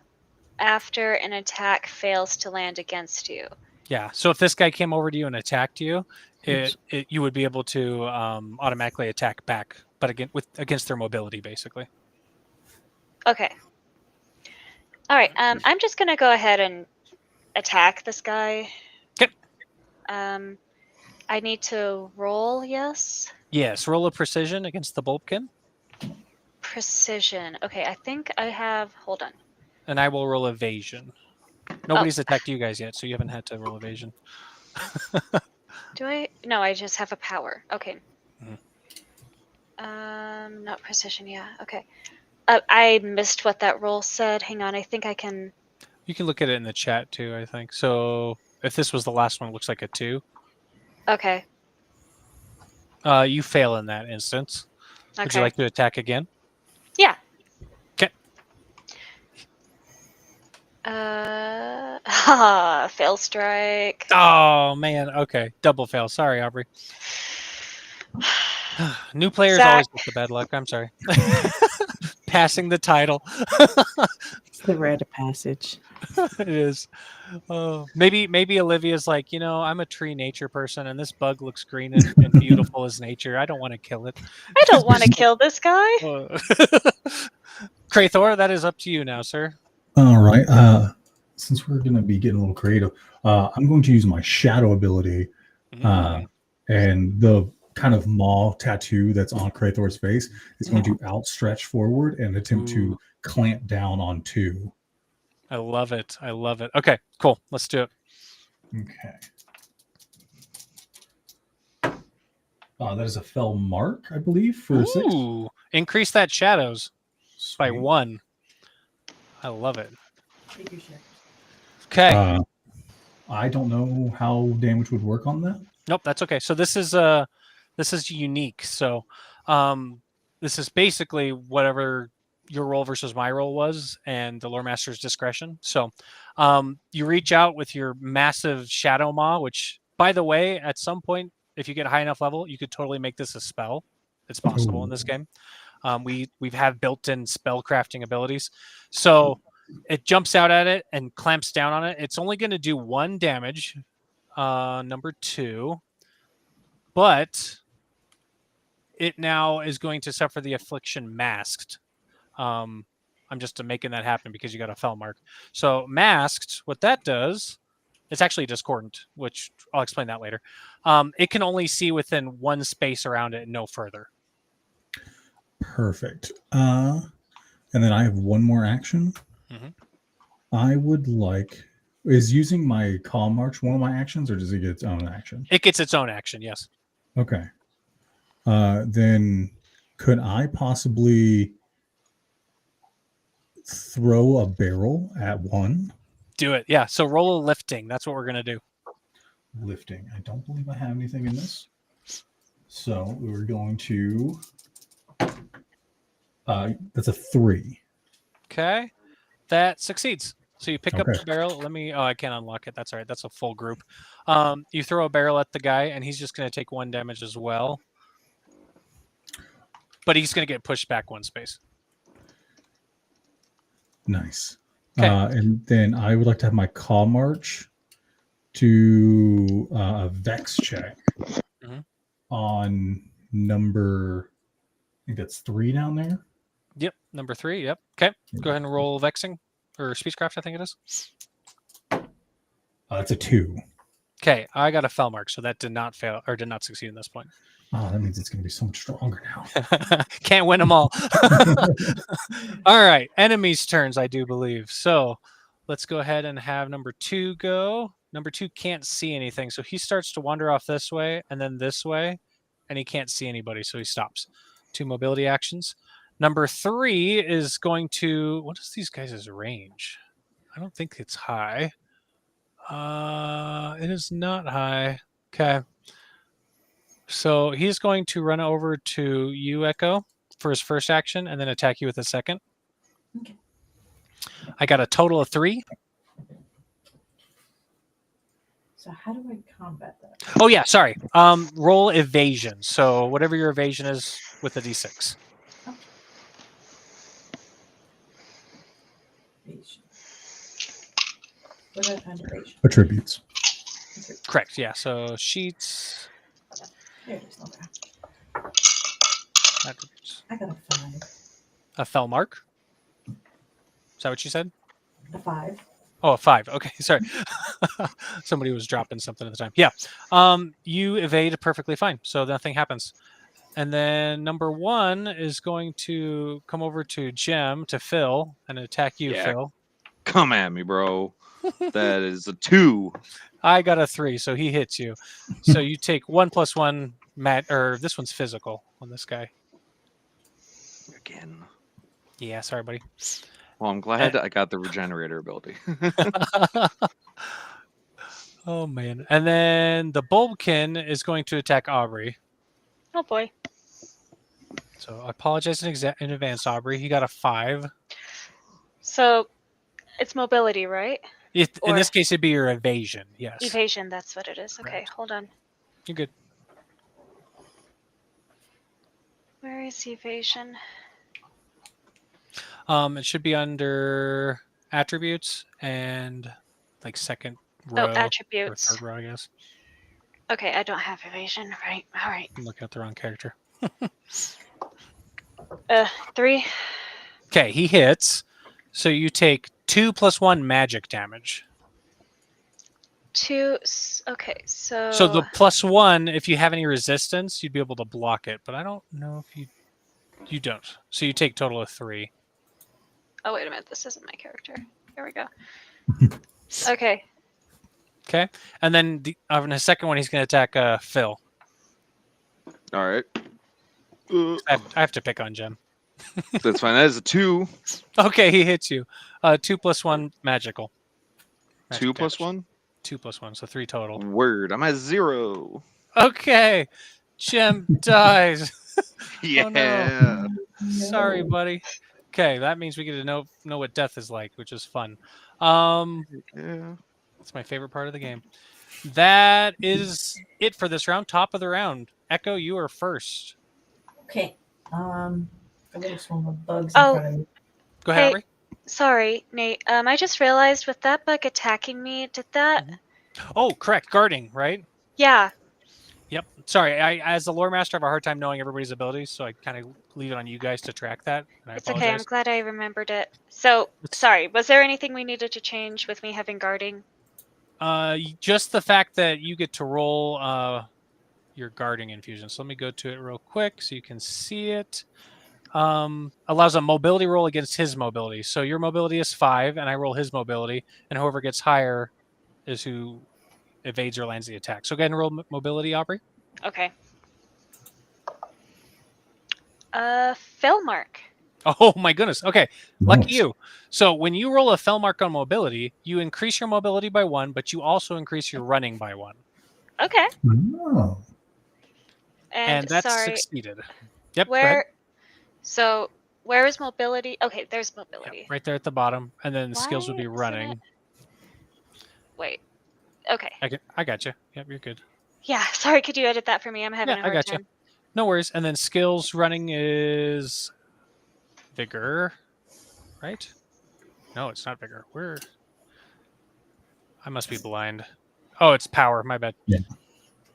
after an attack fails to land against you. Yeah. So if this guy came over to you and attacked you, Oops. you would be able to automatically attack back, but against their mobility, basically. Okay. All right. I'm just gonna go ahead and attack this guy. Okay. I need to roll. Yes. Yes. Roll a precision against the Bulbkin, Precision. Okay. I think I have. Hold on. and I will roll evasion. Nobody's attacked you guys yet, so you haven't had to roll evasion. Do I? No, I just have a power. Okay. Mhm. Not precision. Yeah. Okay. I missed what that roll said. Hang on. I think I can. You can look at it in the chat too, I think. So if this was the last one, it looks like a 2. Okay. You fail in that instance. Okay. Would you like to attack again? Yeah. Okay. Fail strike. Oh man. Okay. Double fail. Sorry, Aubrey. New players Zach. always get the bad luck. I'm sorry. Passing the title. the rite of passage. It is. Oh, maybe Olivia's like, I'm a tree nature person, and this bug looks green and beautiful as nature. I don't want to kill it. I don't want to kill this guy. Krathor, that is up to you now, sir. All right. Since we're going to be getting a little creative, I'm going to use my shadow ability, and the kind of maw tattoo that's on Krathor's face is going to outstretch forward and attempt to clamp down on 2. I love it. I love it. Okay, cool. Let's do it. Okay. That is a fell mark, I believe, for 6. Ooh, increase that shadows by Sweet. 1. I love it. Okay. I don't know how damage would work on that. Nope, that's okay. So this is unique. So this is basically whatever your roll versus my roll was, and the lore master's discretion. So you reach out with your massive shadow maw, which, by the way, at some point, if you get a high enough level, you could totally make this a spell. It's possible in this game. We've have built-in spell crafting abilities. So it jumps out at it and clamps down on it. It's only going to do 1 damage, number 2, but it now is going to suffer the affliction masked. I'm just making that happen because you got a fell mark. So masked, what that does, it's actually discordant, which I'll explain that later. It can only see within 1 space around it and no further. Perfect. And then I have 1 more action. I would like... Is using my calm march one of my actions, or does it get its own action? It gets its own action, yes. Okay. Then could I possibly throw a barrel at 1? Do it, yeah. So roll a lifting. That's what we're going to do. Lifting. I don't believe I have anything in this. So we're going to... that's a 3. Okay. That succeeds. So you pick up Okay. the barrel. I can't unlock it. That's all right. That's a full group. You throw a barrel at the guy, and he's just going to take 1 damage as well. But he's going to get pushed back 1 space. Nice. Okay. And then I would like to have my call march to a vex check on number, I think that's 3 down there. Yep, number 3. Yep. Okay. Go ahead and roll vexing or speechcraft, I think it is. That's a 2. Okay, I got a fell mark, so that did not fail or did not succeed in this point. Oh, that means it's going to be so much stronger now. Can't win them all. All right, enemies' turns, I do believe. So let's go ahead and have number 2 go. Number 2 can't see anything, so he starts to wander off this way and then this way, and he can't see anybody, so he stops. 2 mobility actions. Number 3 is going to... What is these guys' range? I don't think it's high. It is not high. Okay. So he's going to run over to you, Echo, for his first action, and then attack you with a second. Okay. I got a total of 3. So how do I combat that? Oh, yeah, sorry. Roll evasion. So whatever your evasion is with a d6. Okay. Evasion. What do I find evasion? Attributes. Correct, yeah. So sheets. There it is. Okay. Attributes. I got a 5. A fell mark. Is that what you said? A 5. Oh, a 5. Okay, sorry. Somebody was dropping something at the time. Yeah. You evade perfectly fine, so nothing happens. And then number 1 is going to come over to Jem, to Phil, and attack you, Yeah. Phil. Come at me, bro. That is a 2. I got a 3, so he hits you. So you take 1 + 1, or this one's physical on this guy. Again. Yeah, sorry, buddy. Well, I'm glad I got the regenerator ability. Oh, man. And then the Bulbkin is going to attack Aubrey. Oh boy. So I apologize in advance, Aubrey. He got a 5. So it's mobility, right? In Or- this case, it'd be your evasion. Yes. Evasion, that's what it is. Okay, Correct. hold on. You're good. Where is evasion? It should be under attributes and like second row Oh, or attributes. third row, I guess. Okay, I don't have evasion. Right. All right. I'm looking at the wrong character. 3. Okay, he hits. So you take 2 + 1 magic damage. 2. Okay, so. So the +1, if you have any resistance, you'd be able to block it. But I don't know if you don't. So you take total of 3. Oh, wait a minute. This isn't my character. Here we go. Okay. Okay, and then on the second one, he's going to attack Phil. All right. I have to pick on Jem. That's fine. That is a 2. Okay, he hits you. 2 + 1 magical. 2 Magic + 1. 2 + 1, so 3 total. Word. I'm at 0. Okay, Jem dies. Yeah. Oh, no. Sorry, buddy. Okay, that means we get to know what death is like, which is fun. Yeah. It's my favorite part of the game. That is it for this round. Top of the round. Echo, you are first. Okay. A little swarm of bugs Oh. in front of me. Go ahead, Hey. Aubrey. Sorry, Nate. I just realized with that bug attacking me, did that? Oh, correct. Guarding, right? Yeah. Yep. Sorry, I as the lore master, I have a hard time knowing everybody's abilities, so I kind of leave it on you guys to track that. And I It's okay. I'm apologize. glad I remembered it. So, sorry. Was there anything we needed to change with me having guarding? Just the fact that you get to roll your guarding infusion. So let me go to it real quick so you can see it. Allows a mobility roll against his mobility. So your mobility is 5, and I roll his mobility, and whoever gets higher is who evades or lands the attack. So go ahead and roll mobility, Aubrey. Okay. Felmark. Oh my goodness. Okay, lucky Nice. you. So when you roll a fell mark on mobility, you increase your mobility by 1, but you also increase your running by 1. Okay. Oh. And that's sorry, succeeded. Yep. Go ahead. where? So where is mobility? Okay, there's mobility. Yep, right there at the bottom, and then the skills would Why be isn't running. it- Wait. Okay. I got you. Yep, you're good. Yeah. Sorry. Could you edit that for me? I'm having Yeah, a I hard gotcha. time. No worries. And then skills running is vigor, right? No, it's not vigor. I must be blind. Oh, it's power. My bad. Yeah.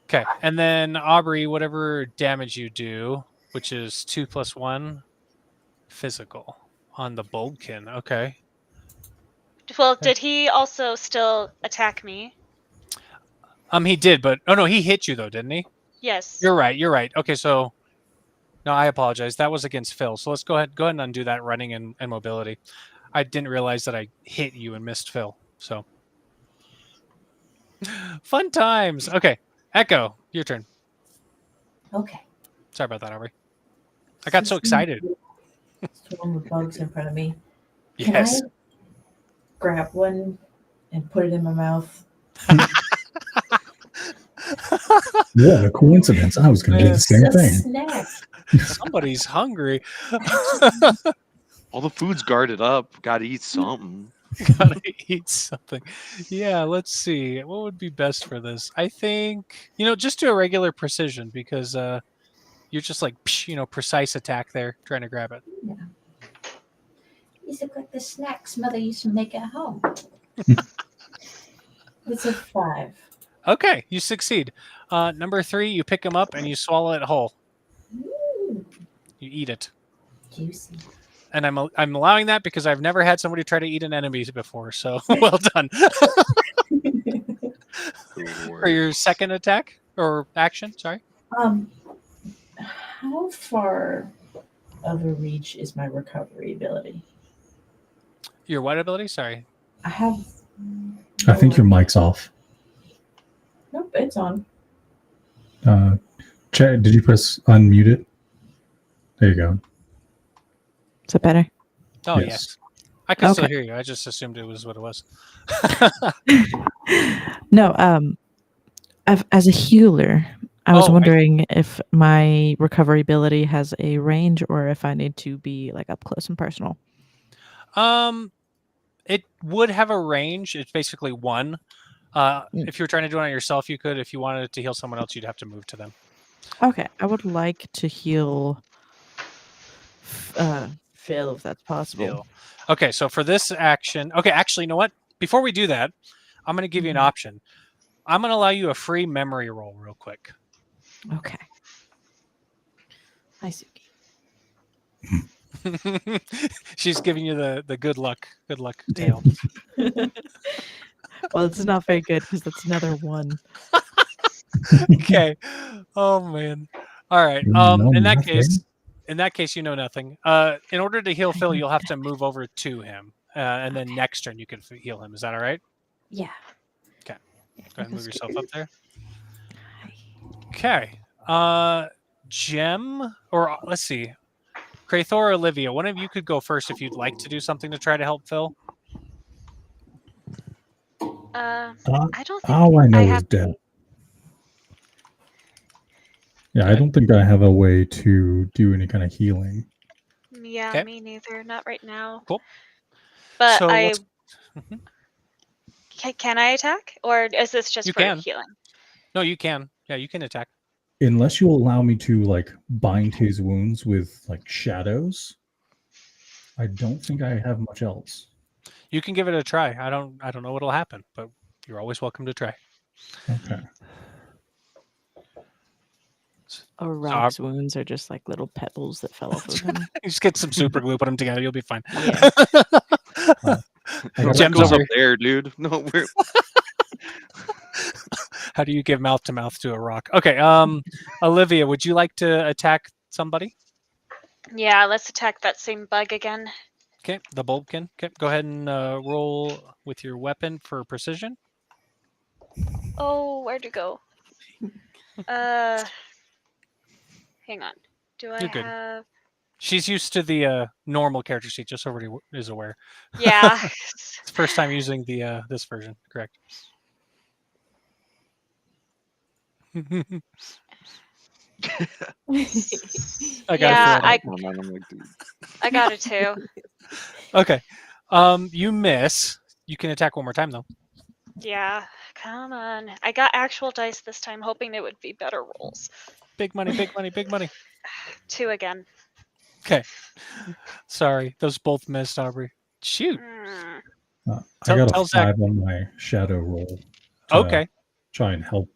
Okay. And then Aubrey, whatever damage you do, which is 2 + 1 physical on the Bulbkin. Okay. Well, did he also still attack me? He did, but oh no, he hit you though, didn't he? Yes. You're right. Okay, so no, I apologize. That was against Phil. So let's go ahead and undo that running and mobility. I didn't realize that I hit you and missed Phil. So fun times. Okay, Echo, your turn. Okay. Sorry about that, Aubrey. I got so excited. Swarm of bugs in front of me. Can Yes. I grab one and put it in my mouth? What a coincidence. I was going to do the same It's a thing. snack. Somebody's hungry. All the food's guarded up. Gotta eat something. Gotta eat something. Yeah, let's see. What would be best for this? I think, just do a regular precision because you're just like, precise attack there, trying to grab it. These look like the snacks Mother used to make at home. It's a 5. Okay, you succeed. Number 3, you pick him up and you swallow it whole. Ooh, You eat it. juicy. And I'm allowing that because I've never had somebody try to eat an enemy before. So well done. For your second attack or action, sorry. How far of a reach is my recovery ability? Your what ability? Sorry. I have. I think your mic's off. Nope, it's on. Chad, did you press unmute it? There you go. Is that better? Oh Yes. yes. I could still Okay. hear you. I just assumed it was what it was. No, as a healer, I was Oh, wondering if my recovery ability has a range or if I need to be like up close and personal. It would have a range. It's basically 1. If you're trying to do it on yourself, you could. If you wanted to heal someone else, you'd have to move to them. Okay, I would like to heal Phil, if that's possible. Phil. Okay, so for this action, okay, actually, you know what? Before we do that, I'm going to give you an option. I'm going to allow you a free memory roll real quick. Okay. Hi, Suki. She's giving you the good luck tale. Well, it's not very good because that's another one. Okay. Oh man. All right. No, In that nothing. case, you know nothing. In order to heal Phil, you'll have to move over to him, and then next turn you can heal him. Is that all right? Yeah. Okay. Yeah, Go ahead and move that's yourself good. up there. Okay. Gem, or let's see, Krathor or Olivia, one of you could go first if you'd like to do something to try to help Phil. I don't think All I know I is have. death. Yeah, I Okay. don't think I have a way to do any kind of healing. Yeah, Okay. me neither. Not right now. Cool. But So I Mhm. can I attack, or is this just You for can. healing? No, you can. Yeah, you can attack. Unless you'll allow me to like bind his wounds with like shadows, I don't think I have much else. You can give it a try. I don't know what'll happen, but you're always welcome to try. Okay. Or Rock's wounds are just like little pebbles that fell off of him. You just get some super glue, put them together, you'll be fine. Yeah. I got Gem's goes over. up there, dude. No, we're How do you give mouth to mouth to a rock? Okay, Olivia, would you like to attack somebody? Yeah, let's attack that same bug again. Okay, the Bulbkin. Okay, go ahead and roll with your weapon for precision. Oh, where'd you go? Hang on. Do I You're good. have? She's used to the normal character sheet, just already is aware. Yeah. It's the first time using the this version, correct? I got Yeah, to I'm like, dude. I got it too. Okay. You miss. You can attack one more time though. Yeah, come on. I got actual dice this time, hoping it would be better rolls. Big money, big money, big money. 2 again. Okay. Sorry, those both missed, Aubrey. Shoot. Mm. I got tell a Zach. 5 on my shadow roll. To Okay. Try and help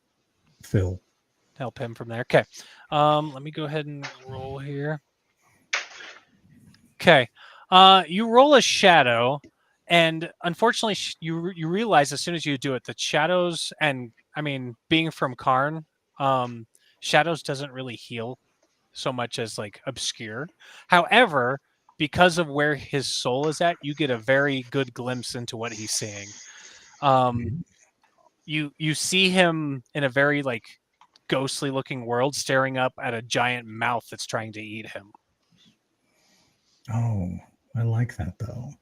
Phil. Help him from there. Okay. Let me go ahead and roll here. Okay. You roll a shadow, and unfortunately, you realize as soon as you do it that shadows, and I mean, being from Karn, shadows doesn't really heal so much as like obscure. However, because of where his soul is at, you get a very good glimpse into what he's seeing. You see him in a very like ghostly looking world staring up at a giant mouth that's trying to eat him. Oh, I like that though.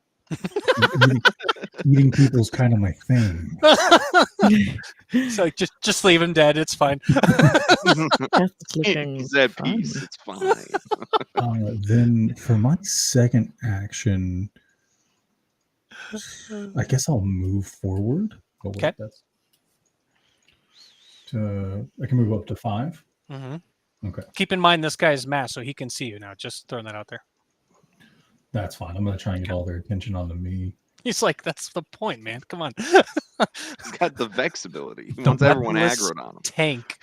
Eating people's kind of my thing. So just leave him dead. It's fine. That's looking He's at fun. peace. It's fine. Then for my second action, I guess I'll move forward. Oh, wait, Okay. I can move up to 5. Mm-hmm. Okay, Keep in mind this guy's masked, so he can see you now. Just throwing that out there. that's fine. I'm gonna try and get all their attention onto me. He's like, that's the point, man. Come on. He's got the Vex ability. He wants everyone Weaponless aggroed on him. tank.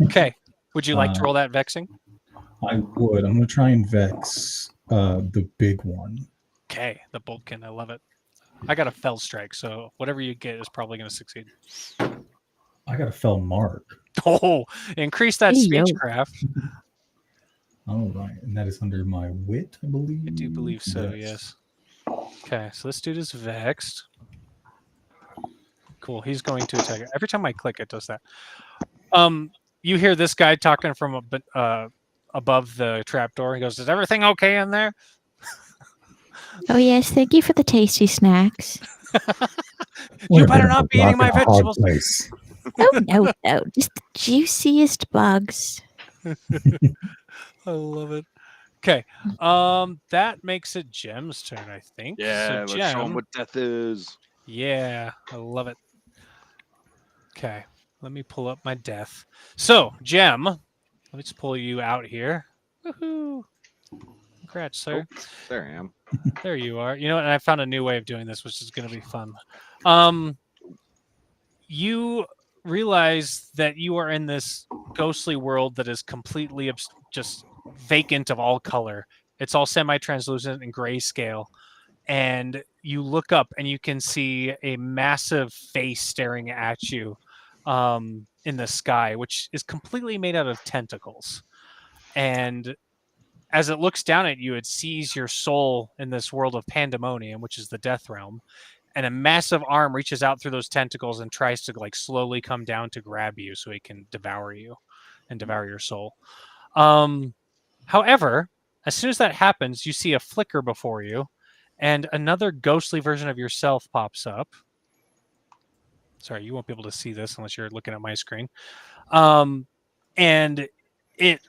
Okay. Would you like to roll that vexing? I would. I'm gonna try and vex the big one. Okay, the Boltkin. I love it. I got a fell strike, so whatever you get is probably going to succeed. I got a fell mark. Oh, increase that Hey, yo. speechcraft. All right, and that is under my wit, I believe. I do believe so, yes. Okay, so this dude is vexed. Cool, he's going to attack. Every time I click, it does that. You hear this guy talking from above the trapdoor. He goes, "Is everything okay in there?" Oh, yes. Thank you for the tasty snacks. You better not be eating my vegetables. Place. Oh, no, no. Just the juiciest bugs. I love it. Okay, that makes it Gem's turn, I think. Yeah, so let's show him Gem, what death is. yeah, I love it. Okay, let me pull up my death. So, Gem, let me just pull you out here. Woohoo! Congrats, sir. Oh, there I am. There you are. You know what? I found a new way of doing this, which is going to be fun. You realize that you are in this ghostly world that is completely just vacant of all color. It's all semi-translucent and grayscale. And you look up and you can see a massive face staring at you in the sky, which is completely made out of tentacles. And as it looks down at you, it sees your soul in this world of pandemonium, which is the death realm. And a massive arm reaches out through those tentacles and tries to like slowly come down to grab you so he can devour you and devour your soul. However, as soon as that happens, you see a flicker before you and another ghostly version of yourself pops up. Sorry, you won't be able to see this unless you're looking at my screen. And it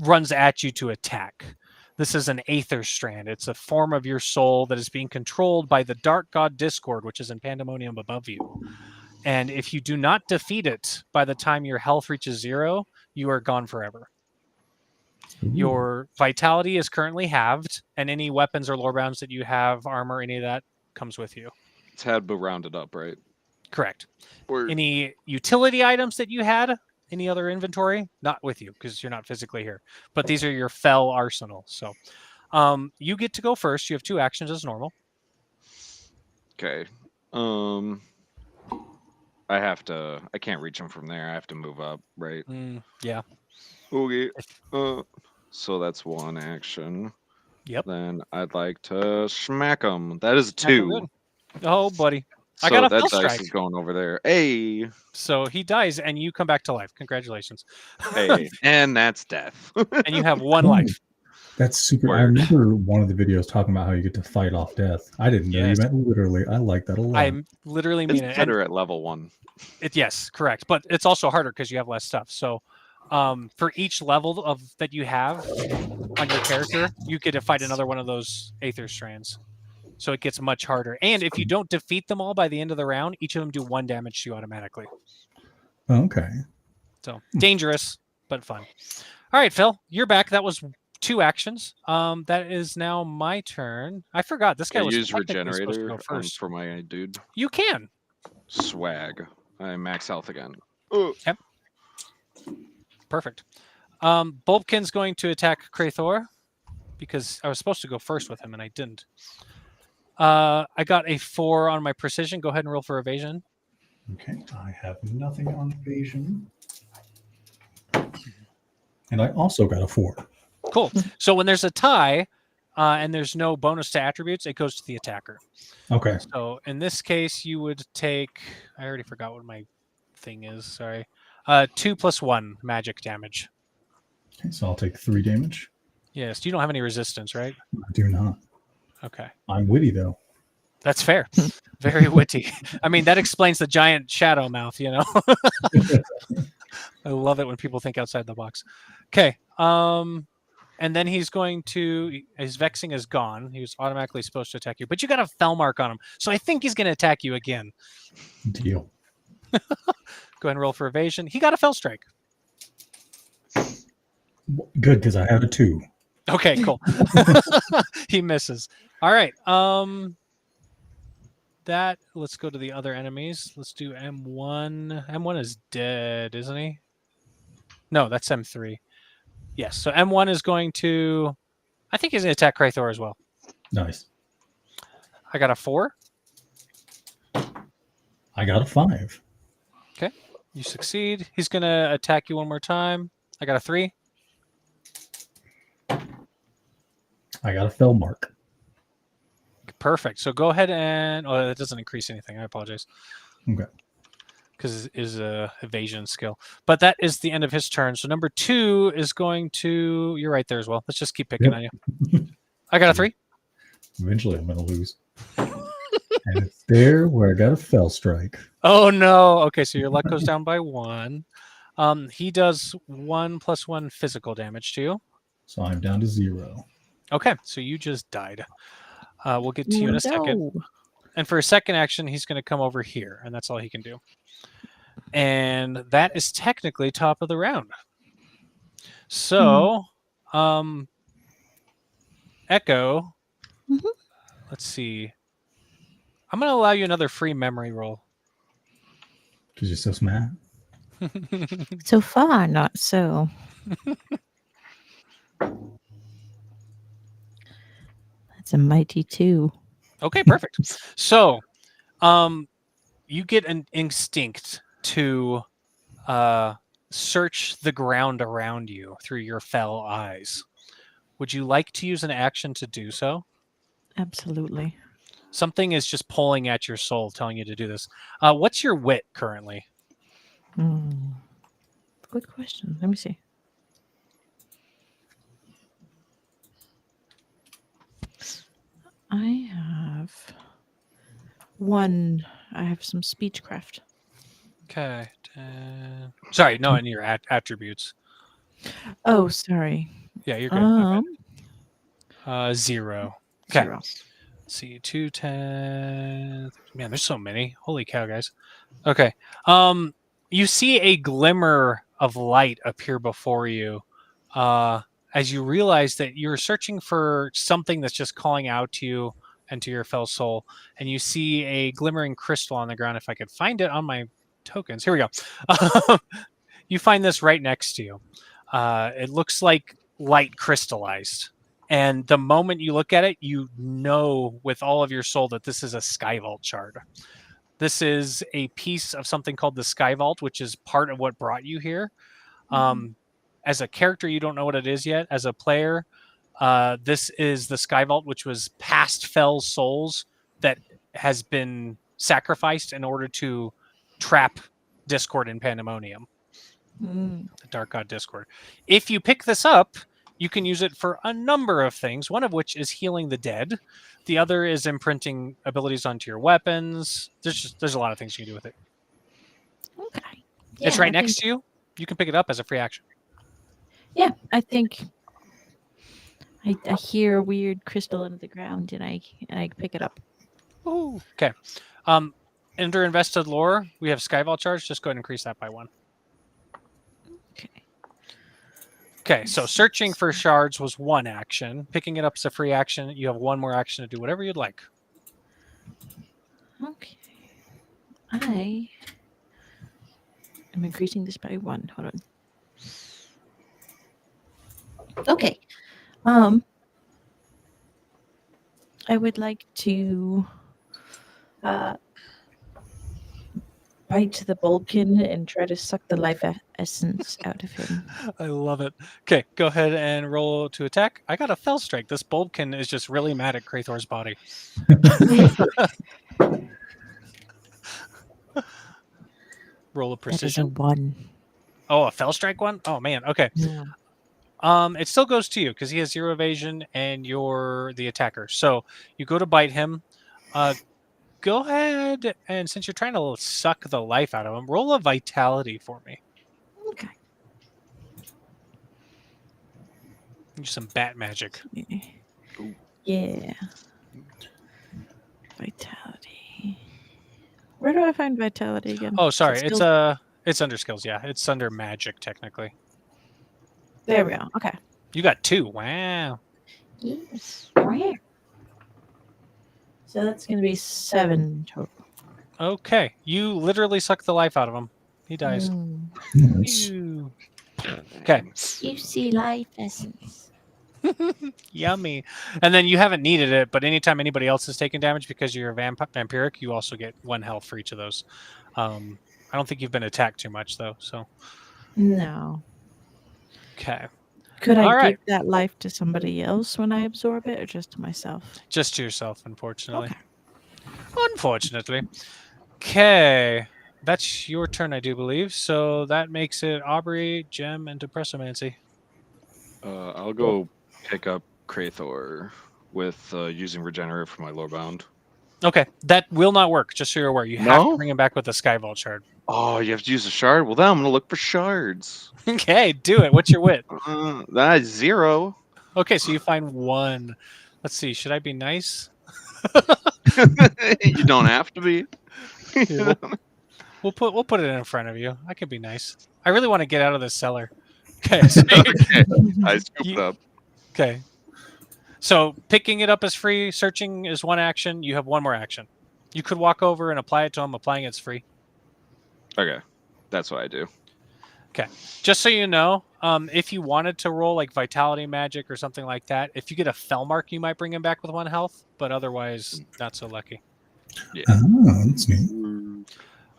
runs at you to attack. This is an Aether Strand. It's a form of your soul that is being controlled by the Dark God Discord, which is in Pandemonium above you. And if you do not defeat it by the time your health reaches 0, you are gone forever. Ooh. Your vitality is currently halved, and any weapons or lore bounds that you have, armor, any of that, comes with you. It's had but rounded up, right? Correct. Or Any utility items that you had, any other inventory, not with you because you're not physically here. But these are your fell arsenal. So you get to go first. You have 2 actions as normal. okay. I can't reach him from there. I have to move up, right? Yeah. Okay. So that's 1 action. Yep. Then I'd like to smack him. That is Smack him 2. good. Oh, buddy. So I got a that fell dice strike. is going over there. Hey, So he dies and you come back to life. Congratulations. hey, and that's death. And you have 1 life. That's super. I Word. remember one of the videos talking about how you get to fight off death. I didn't know Yes. you meant literally. I like that a lot. I literally It's mean it. And better at level 1. yes, correct. But it's also harder because you have less stuff. So for each level of that you have on your character, you get to fight another one of those Aether Strands. So it gets much harder. And if you don't defeat them all by the end of the round, each of them do 1 damage to you automatically. Okay. So dangerous, but fun. All right, Phil, you're back. That was 2 actions. That is now my turn. I forgot this guy Can I was use technically supposed to regenerator go first. for my dude? You can. Swag. I max health again. Perfect. Bulbkin's going to attack Krathor because I was supposed to go first with him and I didn't. I got a 4 on my precision. Go ahead and roll for evasion. Okay. I have nothing on evasion. And I also got a 4. Cool. So when there's a tie and there's no bonus to attributes, it goes to the attacker. Okay. So in this case, you would take. I already forgot what my thing is. Sorry. 2 + 1 magic damage. Okay. So I'll take 3 damage. Yes. You don't have any resistance, right? I do not. Okay. I'm witty though. That's fair. Very witty. I mean, that explains the giant shadow mouth, you know? I love it when people think outside the box. Okay. And then he's going to, his vexing is gone. He was automatically supposed to attack you, but you got a fell mark on him. So I think he's going to attack you again. Deal. Go ahead and roll for evasion. He got a fell strike. Good, because I have a 2. Okay, cool. He misses. All right. Let's go to the other enemies. Let's do M1. M1 is dead, isn't he? No, that's M3. Yes. So M1 is going to, I think he's going to attack Krathor as well. Nice. I got a 4. I got a 5. Okay. You succeed. He's going to attack you one more time. I got a 3. I got a fell mark. Perfect. So go ahead and, oh, that doesn't increase anything. I apologize. Okay. Because it is a evasion skill. But that is the end of his turn. So number 2 is going to, you're right there as well. Let's just keep picking on you. I got a 3. Eventually I'm going to lose. And it's there where I got a fell strike. Oh no. Okay, so your luck goes down by 1. He does 1 + 1 physical damage to you. So I'm down to 0. Okay, so you just died. We'll get to you in a second. No. And for a second action, he's going to come over here, and that's all he can do. And that is technically top of the round. So, Echo. Mhm. Let's see. I'm going to allow you another free memory roll. Because you're so smart. So far, not so. That's a mighty 2. Okay, perfect. So, you get an instinct to search the ground around you through your fell eyes. Would you like to use an action to do so? Absolutely. Something is just pulling at your soul, telling you to do this. What's your wit currently? Good question. Let me see. I have 1. I have some speechcraft. Okay. Sorry, no, in your attributes. Oh, sorry. Yeah, you're good. My Um, bad. 0. Okay. 0. Let's see, 2, 10. Man, there's so many. Holy cow, guys. Okay. You see a glimmer of light appear before you as you realize that you're searching for something that's just calling out to you and to your fell soul. And you see a glimmering crystal on the ground. If I could find it on my tokens. Here we go. You find this right next to you. It looks like light crystallized. And the moment you look at it, you know with all of your soul that this is a Sky Vault shard. This is a piece of something called the Sky Vault, which is part of what brought you here. As a character, you don't know what it is yet. As a player, this is the Sky Vault, which was past fell souls that has been sacrificed in order to trap Discord and Pandemonium, the Dark God Discord. If you pick this up, you can use it for a number of things, one of which is healing the dead. The other is imprinting abilities onto your weapons. There's a lot of things you can do with it. Okay. It's right next to you. You can pick it up as a free action. Yeah, I think I hear a weird crystal into the ground, and I pick it up. Ooh. Okay. Under invested lore, we have Sky Vault charge. Just go ahead and increase that by 1. Okay. Okay, so searching for shards was 1 action. Picking it up is a free action. You have 1 more action to do whatever you'd like. Okay. I am increasing this by 1. Hold on. Okay. I would like to bite the Bulbkin and try to suck the life essence out of him. I love it. Okay, go ahead and roll to attack. I got a fell strike. This Bulbkin is just really mad at Krathor's body. Roll a That is a precision. 1. Oh, a fell strike 1? Oh man. Okay. Yeah. It still goes to you because he has 0 evasion and you're the attacker. So you go to bite him. Go ahead and since you're trying to suck the life out of him, roll a vitality for me. Okay. Use some bat magic. Yeah. Vitality. Where do I find vitality again? Oh, Is sorry. it skills? It's under skills. Yeah, it's under magic technically. There we go. Okay. You got 2. Wow. Yes. Wow. So that's going to be 7 total. Okay, you literally suck the life out of him. He dies. Nice. Ew. Okay. You see life essence. Yummy. And then you haven't needed it, but anytime anybody else is taking damage because you're vampiric, you also get 1 health for each of those. I don't think you've been attacked too much though. So. No. Okay. Could All I right. give that life to somebody else when I absorb it, or just to myself? Just to yourself, unfortunately. Okay. Unfortunately. Okay. That's your turn, I do believe. So that makes it Aubrey, Gem, and Depressomancy. I'll go pick up Krathor with using Regenerate for my Lorebound. Okay. That will not work, just so you're aware. You have to No? bring him back with a Sky Vault shard. Oh, you have to use a shard? Well, then I'm going to look for shards. Okay, do it. What's your wit? That's 0. Okay, so you find 1. Let's see. Should I be nice? You don't have to be. Yeah, we'll put it in front of you. I could be nice. I really want to get out of this cellar. Okay. So Okay, I scooped You- up. okay. So picking it up is free. Searching is one action. You have one more action. You could walk over and apply it to him. Applying it's free. Okay, that's what I do. Okay. Just so you know, if you wanted to roll like Vitality Magic or something like that, if you get a fell mark, you might bring him back with 1 health, but otherwise, not so lucky. Yeah. Oh, that's neat.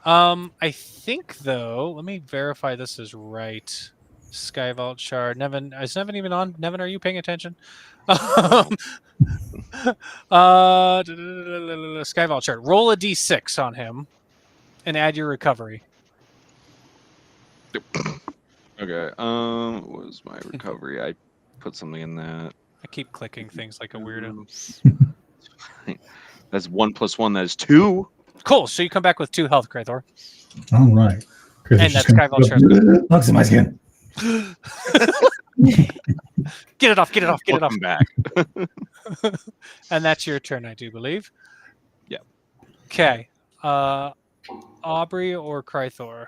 I think though, let me verify this is right. Skyvault Shard. Nevin, is Nevin even on? Nevin, are you paying attention? Skyvault Shard. Roll a d6 on him and add your recovery. Okay. What was my recovery? I put something in that. I keep clicking things like a weirdo. That's 1 + 1. That is 2. Cool. So you come back with 2 health, Krathor. All right. And that's Skyvault Shard. Hugs in my skin. Get it off. Get it off. Get it off. Welcome back. And that's your turn, I do believe. Yep. Okay. Aubrey or Krythor?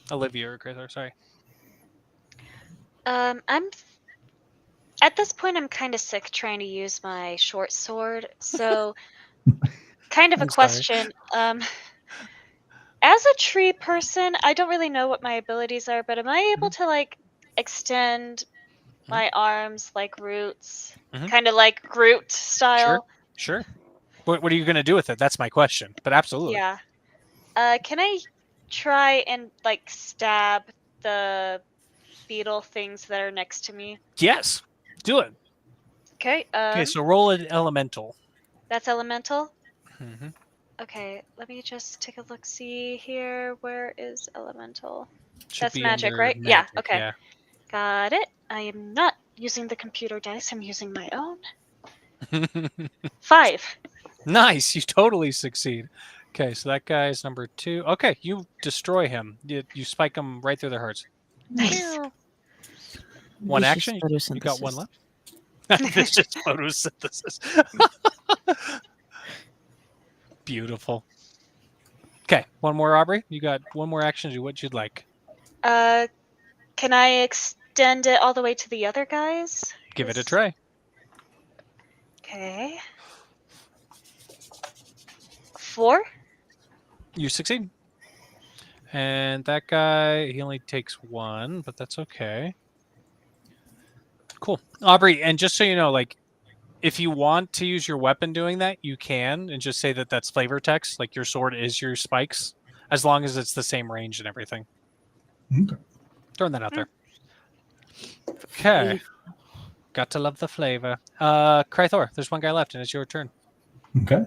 Olivia or Krythor, sorry. I'm at this point I'm kind of sick trying to use my short sword. So kind of a I'm sorry. question. As a tree person, I don't really know what my abilities are, but am I able to like extend my arms like roots? Mhm. Kind of like Groot style? Sure. What are you going to do with it? That's my question. But absolutely. Yeah. Can I try and like stab the beetle things that are next to me? Yes. Do it. Okay. Okay, so roll an elemental. That's elemental. Mm-hmm. Okay, let me just take a look. See here. Where is elemental? Should That's be magic, under right? Yeah, okay. Yeah. Got it. I am not using the computer dice. I'm using my own. 5. Nice. You totally succeed. Okay, so that guy's number 2. Okay, you destroy him. You spike him right through the hearts. Nice. One Vicious action. You got one photosynthesis. left. Vicious photosynthesis. Beautiful. Okay, one more, Aubrey. You got one more action. Do what you'd like. Can I extend it all the way to the other guys? Give it a try. Okay. 4. You succeed. And that guy, he only takes 1, but that's okay. Cool. Aubrey, and just so you know, like, if you want to use your weapon doing that, you can, and just say that that's flavor text, like your sword is your spikes, as long as it's the same range and everything. Okay. Throwing that out there. Okay. Got to love the flavor. Krythor, there's one guy left, and it's your turn. Okay.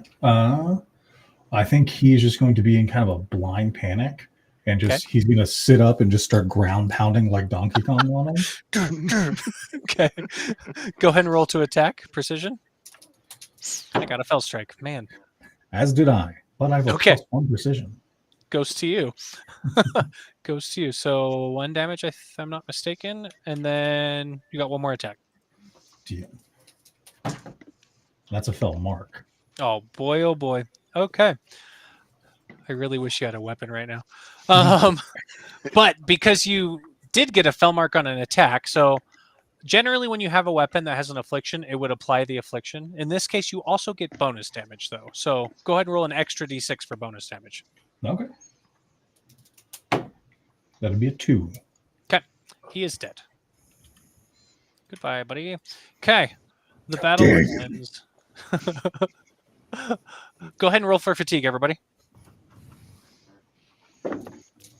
I think he's just going to be in kind of a blind panic, and just he's going to sit up and just start ground pounding like Donkey Kong on him. Okay. Go ahead and roll to attack. Precision. I got a fell strike. Man. As did I, but I have a +1 precision. Goes to you. Goes to you. So 1 damage, if I'm not mistaken, and then you got 1 more attack. Yeah. That's a fell mark. Oh boy, oh boy. Okay. I really wish you had a weapon right now. But because you did get a fell mark on an attack, so generally when you have a weapon that has an affliction, it would apply the affliction. In this case, you also get bonus damage, though. So go ahead and roll an extra d6 for bonus damage. Okay. That'll be a 2. Okay. He is dead. Goodbye, buddy. Okay. The battle ends. Go ahead and roll for fatigue, everybody.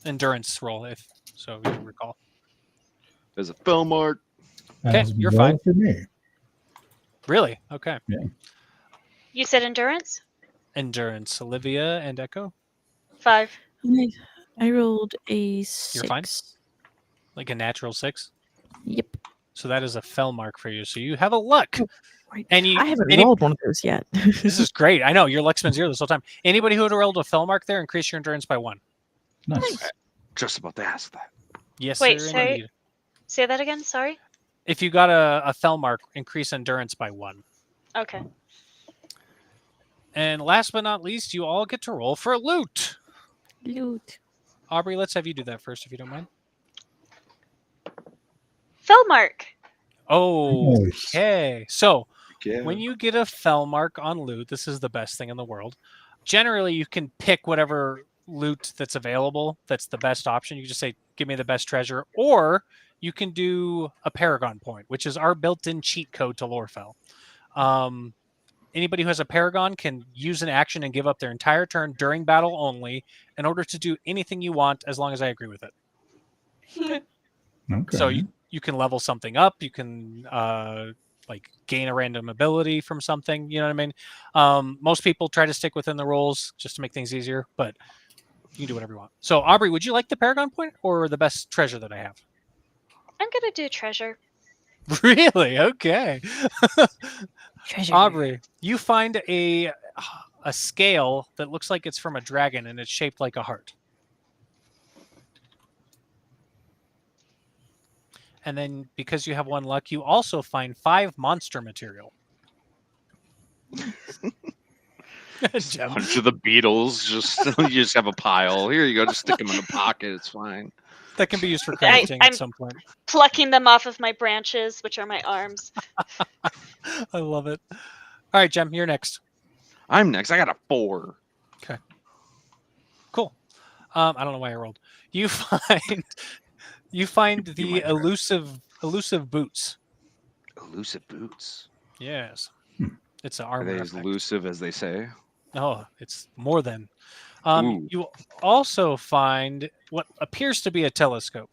Endurance roll, if so you recall. There's a fell mark. Okay, As you're well fine. For me. Really? Okay. Yeah. You said endurance? Endurance. Olivia and Echo. 5. I rolled a 6. You're fine? Like a natural 6? Yep. So that is a fell mark for you. So you have a luck. Right. And you, I haven't rolled one of those yet. This is great. I know your luck's been 0 this whole time. Anybody who would have rolled a fell mark there, increase your endurance by 1. Nice. Just about to ask that. Yes, Wait, sir. say- Indeed. Say that again, sorry? If you got a fell mark, increase endurance by 1. Okay. And last but not least, you all get to roll for loot. Loot. Aubrey, let's have you do that first, if you don't mind. Fell mark. Okay. So Yeah. when you get a fell mark on loot, this is the best thing in the world. Generally, you can pick whatever loot that's available. That's the best option. You just say, "Give me the best treasure," or you can do a Paragon point, which is our built-in cheat code to Lorefell. Anybody who has a Paragon can use an action and give up their entire turn during battle only in order to do anything you want, as long as I agree with it. Okay. So you can level something up. You can like gain a random ability from something. You know what I mean? Most people try to stick within the rules just to make things easier, but you can do whatever you want. So Aubrey, would you like the Paragon point or the best treasure that I have? I'm gonna do treasure. Really? Okay. Treasure. Aubrey, you find a scale that looks like it's from a dragon and it's shaped like a heart. And then because you have 1 luck, you also find 5 monster material. Gem. Bunch of the beetles. Just you just have a pile. Here you go. Just stick them in the pocket. It's fine. That can be used for crafting I'm- at some point. Plucking them off of my branches, which are my arms. I love it. All right, Jem, you're next. I'm next. I got a 4. Cool. I don't know why I rolled. You find the elusive boots. Elusive boots. Yes. It's an Are they armor as effect. elusive as they say? Oh, it's more than. Ooh. You also find what appears to be a telescope.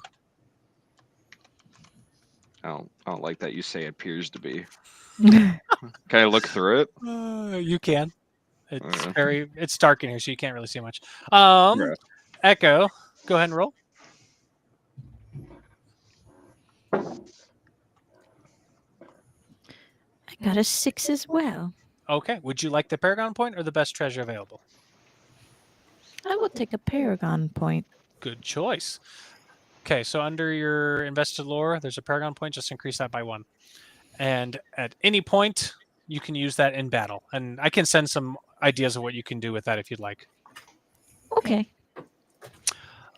I don't like that you say appears to be. Can I look through it? You can. It's Okay. it's dark in here, so you can't really see much. Yeah. Echo, go ahead and roll. I got a 6 as well. Okay. Would you like the Paragon point or the best treasure available? I will take a Paragon point. Good choice. Okay, so under your invested lore, there's a Paragon point. Just increase that by 1. And at any point, you can use that in battle. And I can send some ideas of what you can do with that if you'd like. Okay.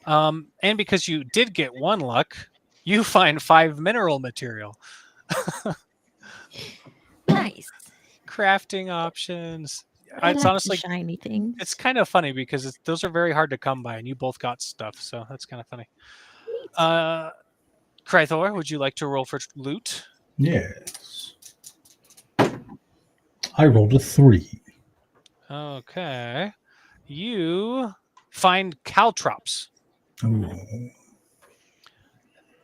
And because you did get 1 luck, you find 5 mineral material. Nice. Crafting options. I It's like the honestly, shiny things. it's kind of funny because those are very hard to come by, and you both got stuff, so that's kind of funny. Krythor, would you like to roll for loot? Yes. I rolled a 3. Okay. You find caltrops. Ooh.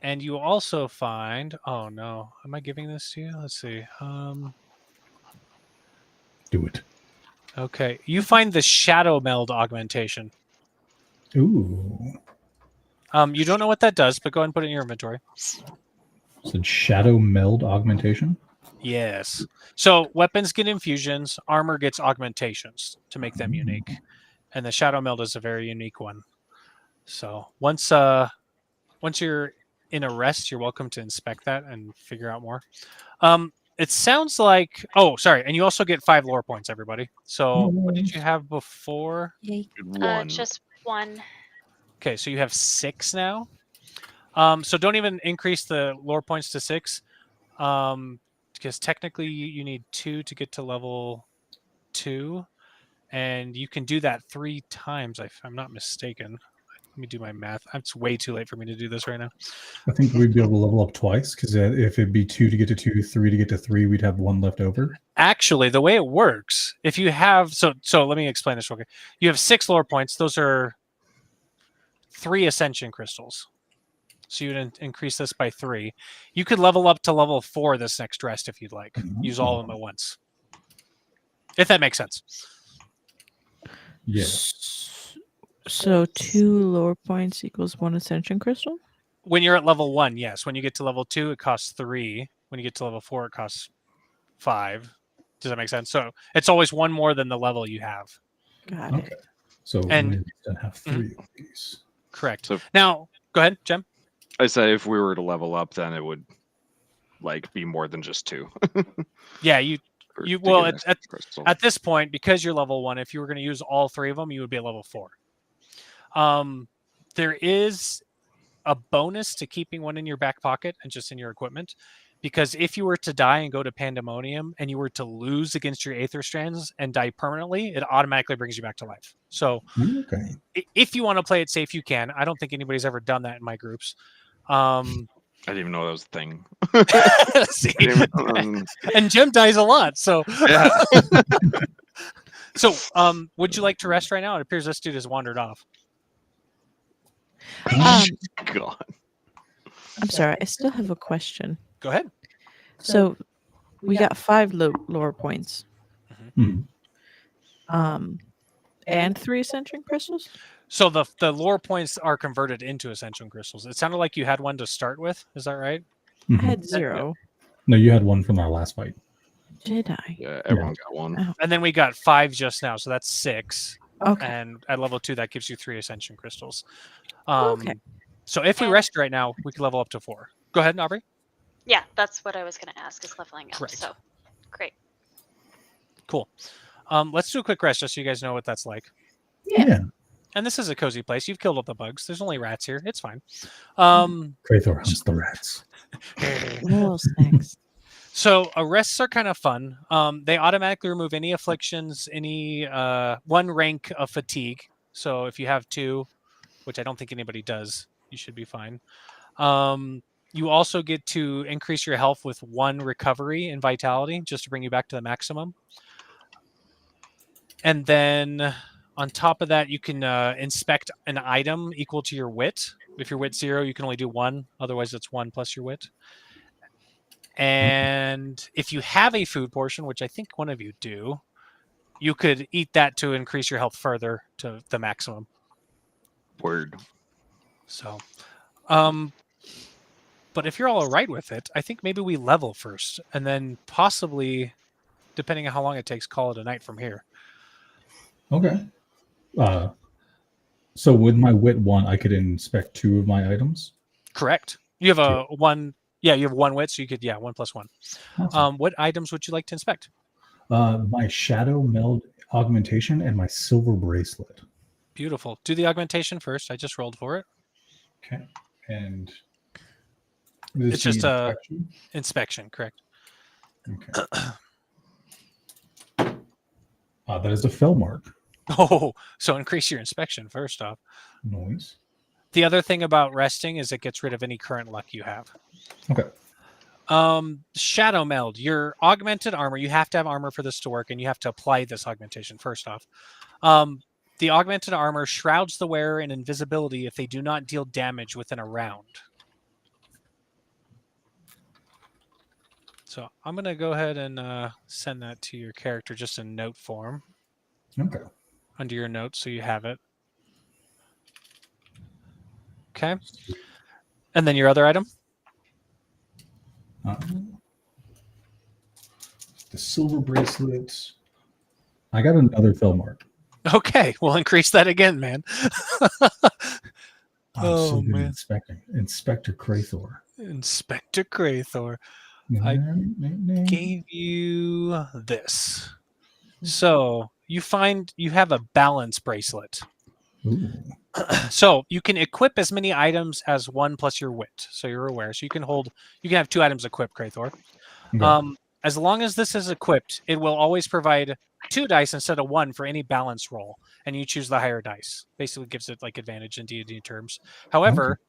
And you also find, oh no, am I giving this to you? Let's see. Do it. Okay. You find the shadow meld augmentation. Ooh. You don't know what that does, but go ahead and put it in your inventory. Said shadow meld augmentation. Yes. So weapons get infusions, armor gets augmentations to make them unique. And the shadow meld is a very unique one. So once you're in a rest, you're welcome to inspect that and figure out more. It sounds like, oh, sorry, and you also get 5 lore points, everybody. So what did you have before? Yay. One. Just 1. Okay, so you have 6 now. So don't even increase the lore points to 6, because technically you need 2 to get to level 2, and you can do that 3 times, if I'm not mistaken. Let me do my math. It's way too late for me to do this right now. I think we'd be able to level up twice because if it'd be 2 to get to 2, 3 to get to 3, we'd have 1 left over. Actually, the way it works, if you have so let me explain this real quick. You have 6 lore points. Those are 3 ascension crystals. So you'd increase this by 3. You could level up to level 4 this next rest if you'd like. Use all of them at once. If that makes sense. Yeah. So 2 lore points equals 1 ascension crystal? When you're at level 1, yes. When you get to level 2, it costs 3. When you get to level 4, it costs 5. Does that make sense? So it's always 1 more than the level you have. Got Okay. it. So And- we don't have 3 of these. Correct. So- Now, go ahead, Jem. I say if we were to level up, then it would like be more than just 2. Yeah, well, get at crystal. at this point, because you're level 1, if you were going to use all 3 of them, you would be at level 4. There is a bonus to keeping 1 in your back pocket and just in your equipment. because if you were to die and go to Pandemonium and you were to lose against your Aether Strands and die permanently, it automatically brings you back to life. So Okay. if you want to play it safe, you can. I don't think anybody's ever done that in my groups. I didn't even know that was a thing. See? Damn it. And Jim dies a lot, so Yeah. so would you like to rest right now? It appears this dude has wandered off. God. I'm sorry, I still have a question. Go ahead. So we got 5 lore points. Hmm. And 3 ascension crystals? So the lore points are converted into ascension crystals. It sounded like you had one to start with. Is that right? I had 0. No, you had one from our last fight. Did I? Yeah, everyone got one. And then we got 5 just now, so that's 6. Okay. And at level 2, that gives you 3 ascension crystals. Okay. So if we rest right now, we can level up to 4. Go ahead, Aubrey. Yeah, that's what I was going to ask, is leveling up. Correct. So, great. Cool. Let's do a quick rest just so you guys know what that's like. Yeah. And this is a cozy place. You've killed all the bugs. There's only rats here. It's fine. Krathor hunts the rats. Little snacks. So arrests are kind of fun. They automatically remove any afflictions, any 1 rank of fatigue. So if you have 2, which I don't think anybody does, you should be fine. You also get to increase your health with 1 recovery in vitality, just to bring you back to the maximum. And then on top of that, you can inspect an item equal to your wit. If your wit's 0, you can only do 1. Otherwise, it's 1 plus your wit. And if you have a food portion, which I think one of you do, you could eat that to increase your health further to the maximum. Word. So, but if you're all right with it, I think maybe we level first, and then possibly, depending on how long it takes, call it a night from here. Okay. So with my wit 1, I could inspect 2 of my items. Correct. You have a 1. Yeah, you have 1 wit, so you could 1 plus 1. Awesome. What items would you like to inspect? My shadow meld augmentation and my silver bracelet. Beautiful. Do the augmentation first. I just rolled for it. Okay. And It's just a inspection? inspection, correct? Okay. That is a fell mark. Oh, so increase your inspection first off. Noise. The other thing about resting is it gets rid of any current luck you have. Okay. Shadow meld, your augmented armor, you have to have armor for this to work, and you have to apply this augmentation first off. The augmented armor shrouds the wearer in invisibility if they do not deal damage within a round. So I'm going to go ahead and send that to your character just in note form. Okay. Under your notes, so you have it. Okay. And then your other item? The silver bracelet. I got another fell mark. Okay, we'll increase that again, man. I'm so good at man. inspecting. Inspector Krathor. Inspector Krathor. I gave you this. So you find you have a balance bracelet. Ooh. So you can equip as many items as 1 plus your wit. So you're aware. So you can have 2 items equipped, Krathor. Okay. As long as this is equipped, it will always provide 2 dice instead of 1 for any balance roll, and you choose the higher dice. Basically gives it like advantage in D&D terms. However,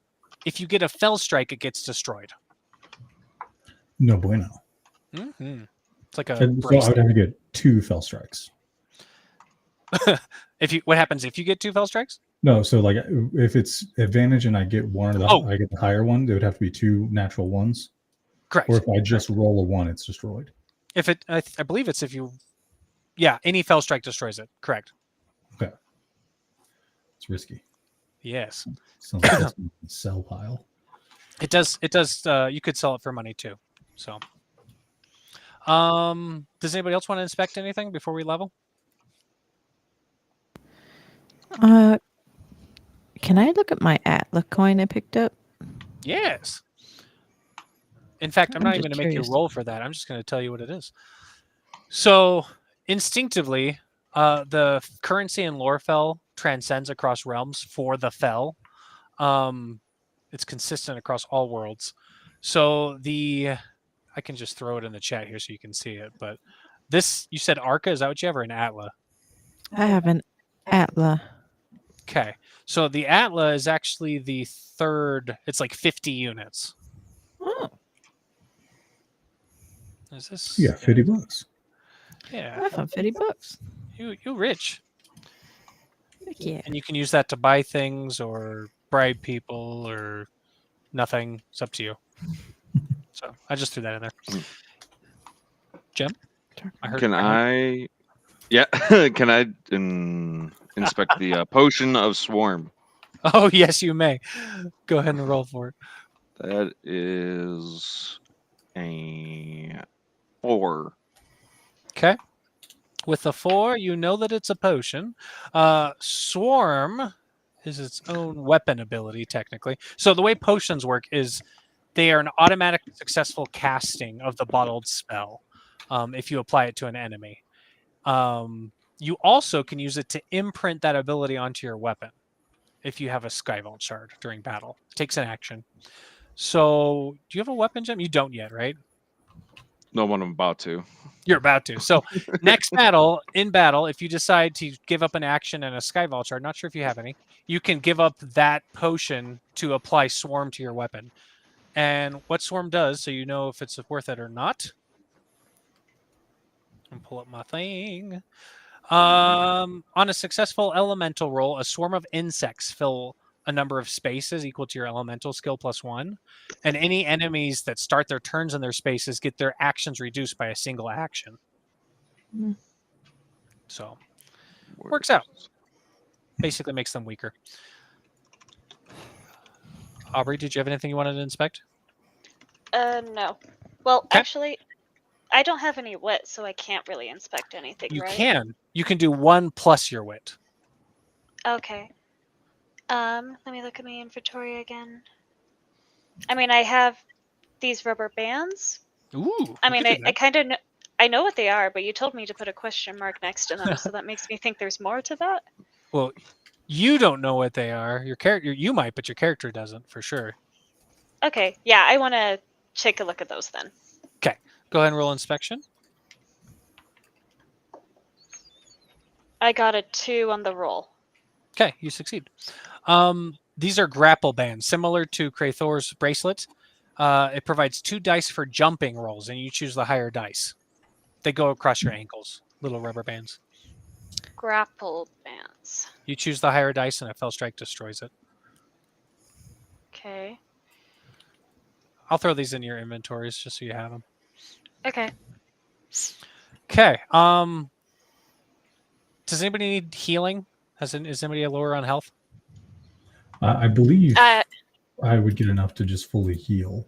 if you get a fell strike, it gets destroyed. No bueno. Mm-hmm. It's like a So I would have to get 2 fell strikes. What happens if you get 2 fell strikes? No, so like if it's advantage and I get one of the I get the higher one, there would have to be 2 natural ones. Correct. Or if I just roll a 1, it's destroyed. If it, I believe it's if you, any fell strike destroys it. Correct. Okay. It's risky. Yes. Sounds like that's a sell pile. It does. It does. You could sell it for money too. So, does anybody else want to inspect anything before we level? Can I look at my Atlas coin I picked up? Yes. In fact, I'm not even just going to make you curious. roll for that. I'm just going to tell you what it is. So, instinctively, the currency in Lorefell transcends across realms for the Fell. It's consistent across all worlds. So the I can just throw it in the chat here so you can see it. But this, you said Arca, is that what you have, or an Atla? I have an Atla. Okay. So the Atla is actually the third, it's like 50 units. Oh, Is this? Yeah, $50. Yeah. I found $50. You rich. Heck yeah. And you can use that to buy things or bribe people or nothing. It's up to you. So I just threw that in there. Jim? I heard. Can I? Yeah. Can I inspect the potion of swarm? Oh, yes, you may. Go ahead and roll for it. That is a 4. Okay. With a 4, you know that it's a potion. Swarm is its own weapon ability, technically. So the way potions work is they are an automatic successful casting of the bottled spell if you apply it to an enemy. You also can use it to imprint that ability onto your weapon if you have a Skyvault shard during battle. It takes an action. So do you have a weapon, Jim? You don't yet, right? No one I'm about to. You're about to. So next battle, in battle, if you decide to give up an action and a Skyvault shard, not sure if you have any, you can give up that potion to apply Swarm to your weapon. And what Swarm does, so you know if it's worth it or not. I'll pull up my thing. On a successful elemental roll, a swarm of insects fill a number of spaces equal to your elemental skill +1. And any enemies that start their turns in their spaces get their actions reduced by a single action. Hmm. So, works out. Basically makes them weaker. Aubrey, did you have anything you wanted to inspect? No. Well, Okay. actually, I don't have any wit, so I can't really inspect anything, You right? can. You can do 1 plus your wit. Okay. Let me look at my inventory again. I mean, I have these rubber bands. Ooh. I you mean, could do I that. kind of I know what they are, but you told me to put a question mark next to them, so that makes me think there's more to that. Well, you don't know what they are. Your character, you might, but your character doesn't for sure. Okay, yeah, I want to take a look at those then. Go ahead and roll inspection. I got a 2 on the roll. Okay, you succeed. These are grapple bands, similar to Krathor's bracelet. It provides 2 dice for jumping rolls, and you choose the higher dice. They go across your ankles, little rubber bands. Grapple bands. You choose the higher dice, and a fell strike destroys it. Okay. I'll throw these in your inventories just so you have them. Okay. Okay. Does anybody need healing? Is anybody lower on health? I believe Uh, I would get enough to just fully heal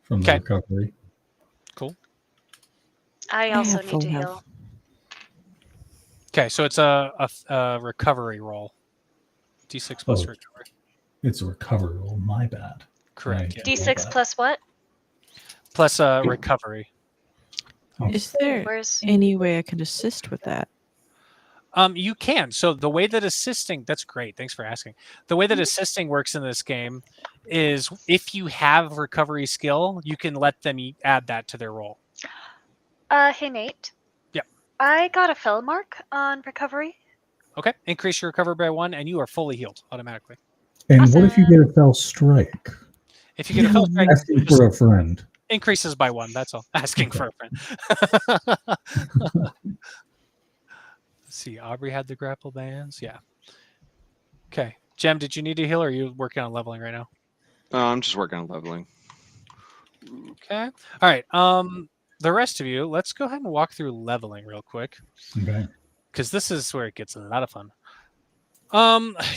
from the Okay. recovery. Cool. I I also have need full to heal. health. Okay, so it's a recovery roll. D6 plus Oh. recovery. It's a recovery roll. My bad. Correct. Right. Yeah. D6 plus what? Plus recovery. Oh, Is there Where's any way I could assist with that? You can. So the way that assisting, that's great. Thanks for asking. The way that assisting works in this game is if you have recovery skill, you can let them add that to their roll. Hey Nate. Yeah. I got a fell mark on recovery. Okay. Increase your recovery by 1, and you are fully healed automatically. and what if you Awesome. get a fell strike? If you get a fell strike, Asking just for a friend. increases by 1. That's all. Asking for a friend. Let's see. Aubrey had the grapple bands. Yeah. Okay. Jem, did you need to heal, or are you working on leveling right now? I'm just working on leveling. Okay. All right. The rest of you, let's go ahead and walk through leveling real quick, Okay. because this is where it gets a lot of fun.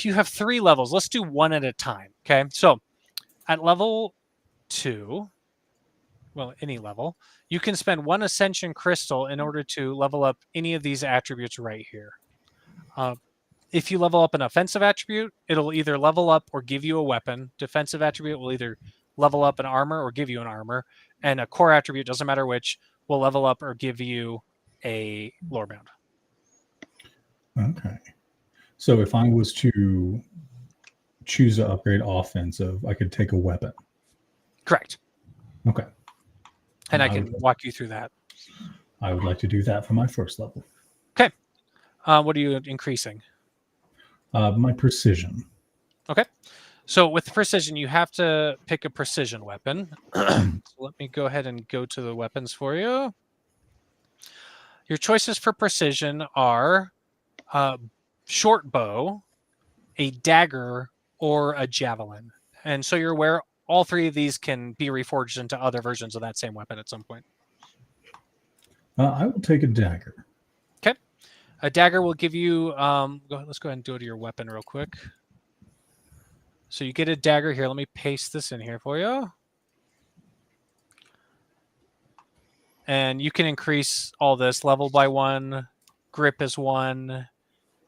You have 3 levels. Let's do 1 at a time. Okay. So at level 2, well, any level, you can spend 1 ascension crystal in order to level up any of these attributes right here. If you level up an offensive attribute, it'll either level up or give you a weapon. Defensive attribute will either level up an armor or give you an armor. And a core attribute, doesn't matter which, will level up or give you a lore bound. Okay. So if I was to choose to upgrade offensive, I could take a weapon. Correct. Okay. And I can walk you through that. I would like to do that for my first level. Okay. What are you increasing? My precision. Okay. So with precision, you have to pick a precision weapon. So let me go ahead and go to the weapons for you. Your choices for precision are short bow, a dagger, or a javelin. And so you're aware all three of these can be reforged into other versions of that same weapon at some point. I will take a dagger. Okay. A dagger will give you... let's go ahead and do it to your weapon real quick. So you get a dagger here. Let me paste this in here for you. And you can increase all this. Level by 1, grip is 1,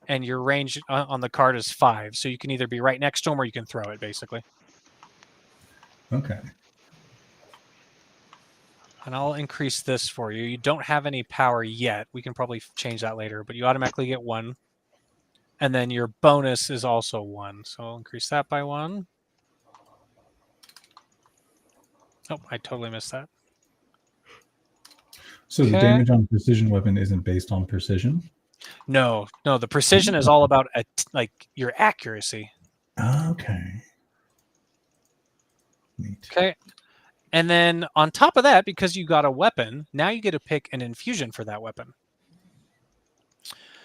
and your range on the card is 5. So you can either be right next to them or you can throw it, basically. Okay. And I'll increase this for you. You don't have any power yet. We can probably change that later, but you automatically get 1. And then your bonus is also 1. So I'll increase that by 1. Oh, I totally missed that. So the damage on precision weapon isn't based on precision? No. The precision is all about like your accuracy. Okay. Neat. Okay. And then on top of that, because you got a weapon, now you get to pick an infusion for that weapon.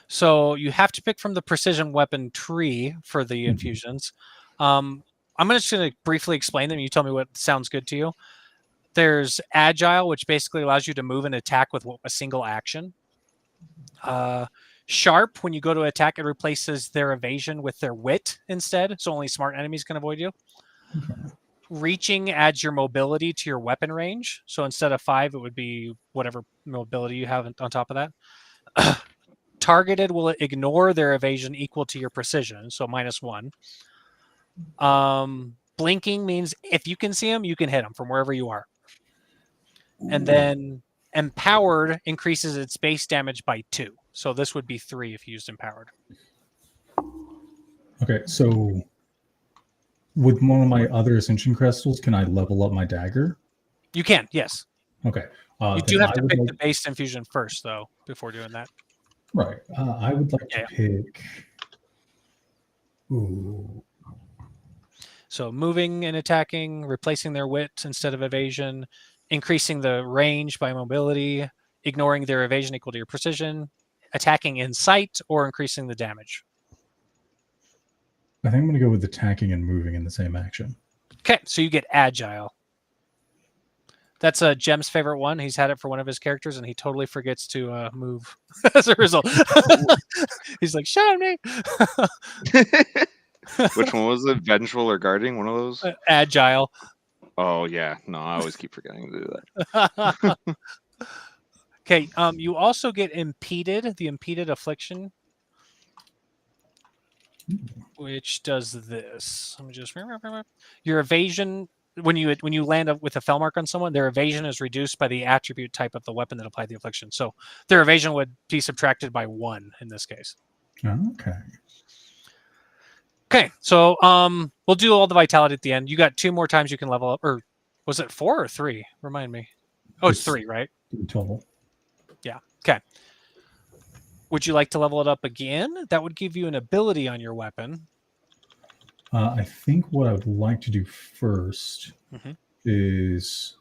So you have to pick from the precision weapon tree for the infusions. I'm just going to briefly explain them. You tell me what sounds good to you. There's agile, which basically allows you to move and attack with a single action. Sharp, when you go to attack, it replaces their evasion with their wit instead. So only smart enemies can avoid you. Okay. Reaching adds your mobility to your weapon range. So instead of 5, it would be whatever mobility you have on top of that. Targeted will ignore their evasion equal to your precision, so -1. Blinking means if you can see them, you can hit them from wherever you are. And then empowered increases its base damage by 2. So this would be 3 if you used empowered. Okay, so with one of my other ascension crystals, can I level up my dagger? You can, yes. Okay. You do have to pick the base infusion first, though, before doing that. Right. I would like to pick... Ooh. So moving and attacking, replacing their wit instead of evasion, increasing the range by mobility, ignoring their evasion equal to your precision, attacking in sight, or increasing the damage. I think I'm going to go with attacking and moving in the same action. Okay, so you get agile. That's Jem's favorite one. He's had it for one of his characters, and he totally forgets to move as a result. He's like, shut up, Nate. Which one was it? Vengeful or guarding? One of those? Agile. Oh, yeah. No, I always keep forgetting to do that. Okay, you also get impeded, the impeded affliction, which does this. Let me just... Your evasion... When you land up with a fell mark on someone, their evasion is reduced by the attribute type of the weapon that applied the affliction. So their evasion would be subtracted by 1 in this case. Okay. Okay, so we'll do all the vitality at the end. You got 2 more times you can level up, or was it 4 or 3? Remind me. Oh, it's 3, right? Total. Yeah. Okay. Would you like to level it up again? That would give you an ability on your weapon. I think what I would like to do first is,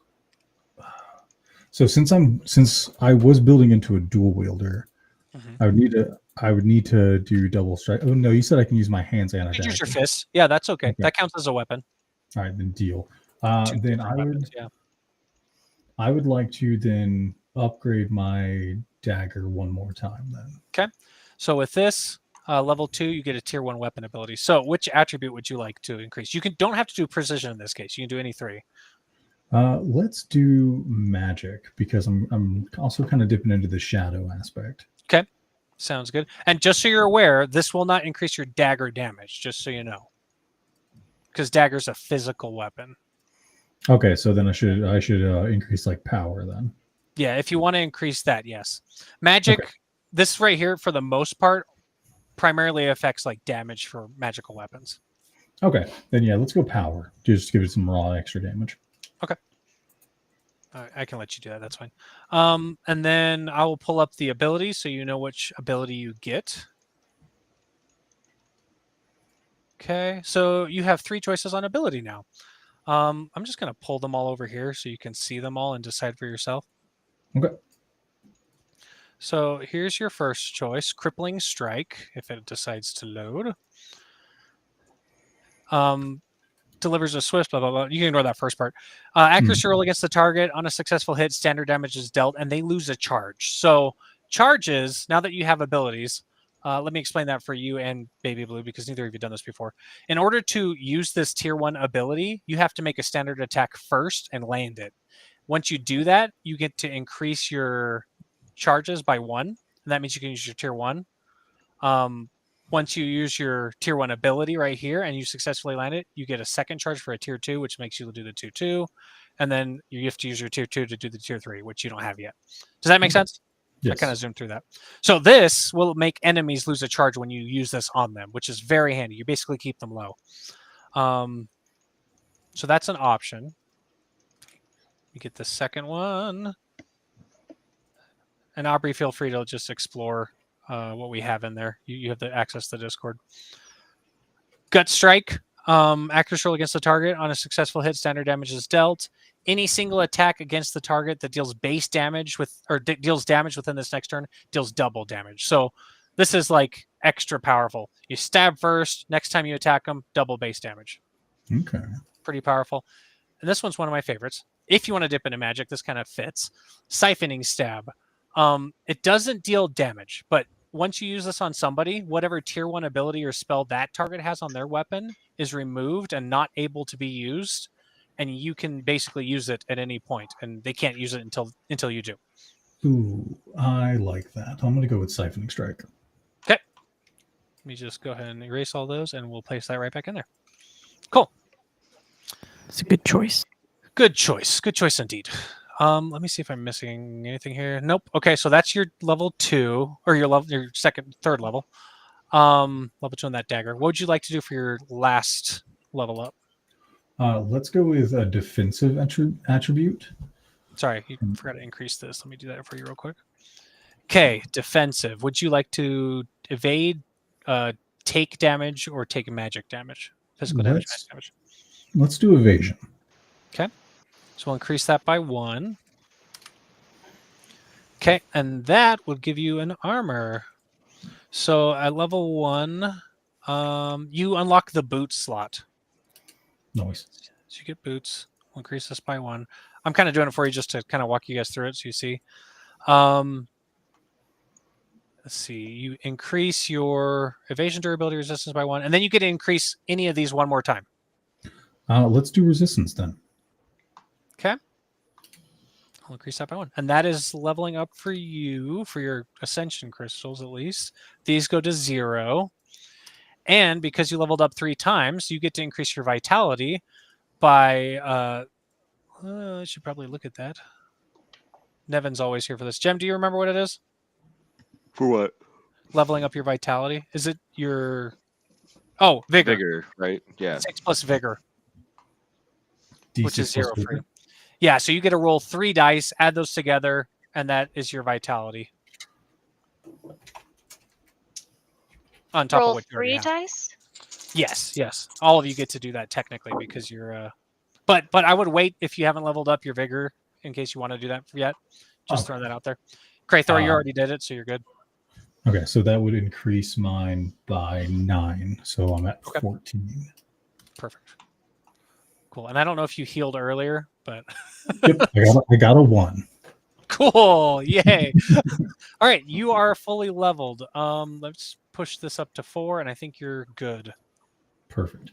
so since I was building into a dual wielder, I would need to do double strike. Oh no, you said I can use my hands and a dagger. Use your fists. Yeah, that's okay. That counts as a weapon. All right, then deal. Then I would like to then upgrade my dagger one more time. Then. Okay. So with this. Level 2, you get a tier 1 weapon ability. So which attribute would you like to increase? You don't have to do precision in this case. You can do any 3. Let's do magic because I'm also kind of dipping into the shadow aspect. Okay. Sounds good. And just so you're aware, this will not increase your dagger damage, just so you know. Because dagger's a physical weapon. Okay, so then I should increase like power then. Yeah, if you want to increase that, yes. Magic, this right here, for the most part, primarily affects like damage for magical weapons. Okay, then yeah, let's go power. Just give it some raw extra damage. Okay. I can let you do that. That's fine. And then I will pull up the ability so you know which ability you get. Okay, so you have 3 choices on ability now. I'm just going to pull them all over here so you can see them all and decide for yourself. Okay. So here's your first choice, Crippling Strike, if it decides to load. Delivers a swift, blah, blah, blah. You can ignore that first part. Accuracy roll against the target. On a successful hit, standard damage is dealt, and they lose a charge. So charges, now that you have abilities, let me explain that for you and Baby Blue, because neither of you have done this before. In order to use this tier 1 ability, you have to make a standard attack first and land it. Once you do that, you get to increase your charges by 1, and that means you can use your tier 1. Once you use your tier 1 ability right here and you successfully land it, you get a second charge for a tier 2, which makes you do the 2/2. And then you have to use your tier 2 to do the tier 3, which you don't have yet. Does that make sense? Yes. I kind of zoomed through that. So this will make enemies lose a charge when you use this on them, which is very handy. You basically keep them low. So that's an option. You get the second one. And Aubrey, feel free to just explore what we have in there. You have the access to the Discord. Gut Strike. Accuracy roll against the target. On a successful hit, standard damage is dealt. Any single attack against the target that deals base damage deals damage within this next turn deals double damage. So this is like extra powerful. You stab first. Next time you attack them, double base damage. Okay. Pretty powerful. And this one's one of my favorites. If you want to dip into magic, this kind of fits. Siphoning Stab. It doesn't deal damage, but once you use this on somebody, whatever tier 1 ability or spell that target has on their weapon is removed and not able to be used, and you can basically use it at any point, and they can't use it until you do. Ooh, I like that. I'm going to go with Siphoning Strike. Okay. Let me just go ahead and erase all those, and we'll place that right back in there. Cool. It's a good choice. Good choice. Good choice indeed. Let me see if I'm missing anything here. Nope. Okay, so that's your level 2, or your third level. Level 2 on that dagger. What would you like to do for your last level up? Let's go with a defensive attribute. Sorry, you forgot to increase this. Let me do that for you real quick. Okay, defensive. Would you like to evade, take damage, or take magic damage? Physical damage, magic damage. Let's do evasion. Okay. So we'll increase that by 1. Okay, and that will give you an armor. So at level 1, you unlock the boot slot. Nice. So you get boots. We'll increase this by 1. I'm kind of doing it for you just to kind of walk you guys through it so you see. Let's see. You increase your evasion, durability, resistance by 1, and then you get to increase any of these one more time. Let's do resistance then. Okay. I'll increase that by 1. And that is leveling up for you, for your ascension crystals at least. These go to 0. And because you leveled up 3 times, you get to increase your vitality by... I should probably look at that. Nevin's always here for this. Jem, do you remember what it is? For what? Leveling up your vitality? Is it your... Oh, vigor. Vigor, right? Yeah. 6 plus vigor. Which is 0 plus for you. Yeah, so you get to roll 3 dice, add those together, and that is your vitality. On top of Roll what you already 3 have. dice? Yes. All of you get to do that technically because you're... But I would wait if you haven't leveled up your vigor in case you want to do that yet. Just throwing that out there. Krathor, you already did it, so you're good. Okay, so that would increase mine by 9. So I'm at 14. Perfect. Cool. And I don't know if you healed earlier, but... Yep, I got a 1. Cool. Yay. All right, you are fully leveled. Let's push this up to 4, and I think you're good. Perfect.